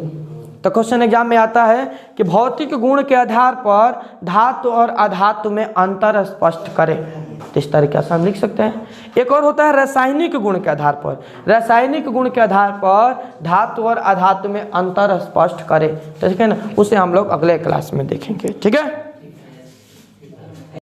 तो क्वेश्चन एग्जाम में आता है कि भौतिक गुण के आधार पर धातु और अधातु में अंतर स्पष्ट करें। तो इस तरीके से हम लिख सकते हैं। एक और होता है रासायनिक गुण के आधार पर। रासायनिक गुण के आधार पर धातु और अधातु में अंतर स्पष्ट करें, तो ठीक है ना, उसे हम लोग अगले क्लास में देखेंगे। ठीक है।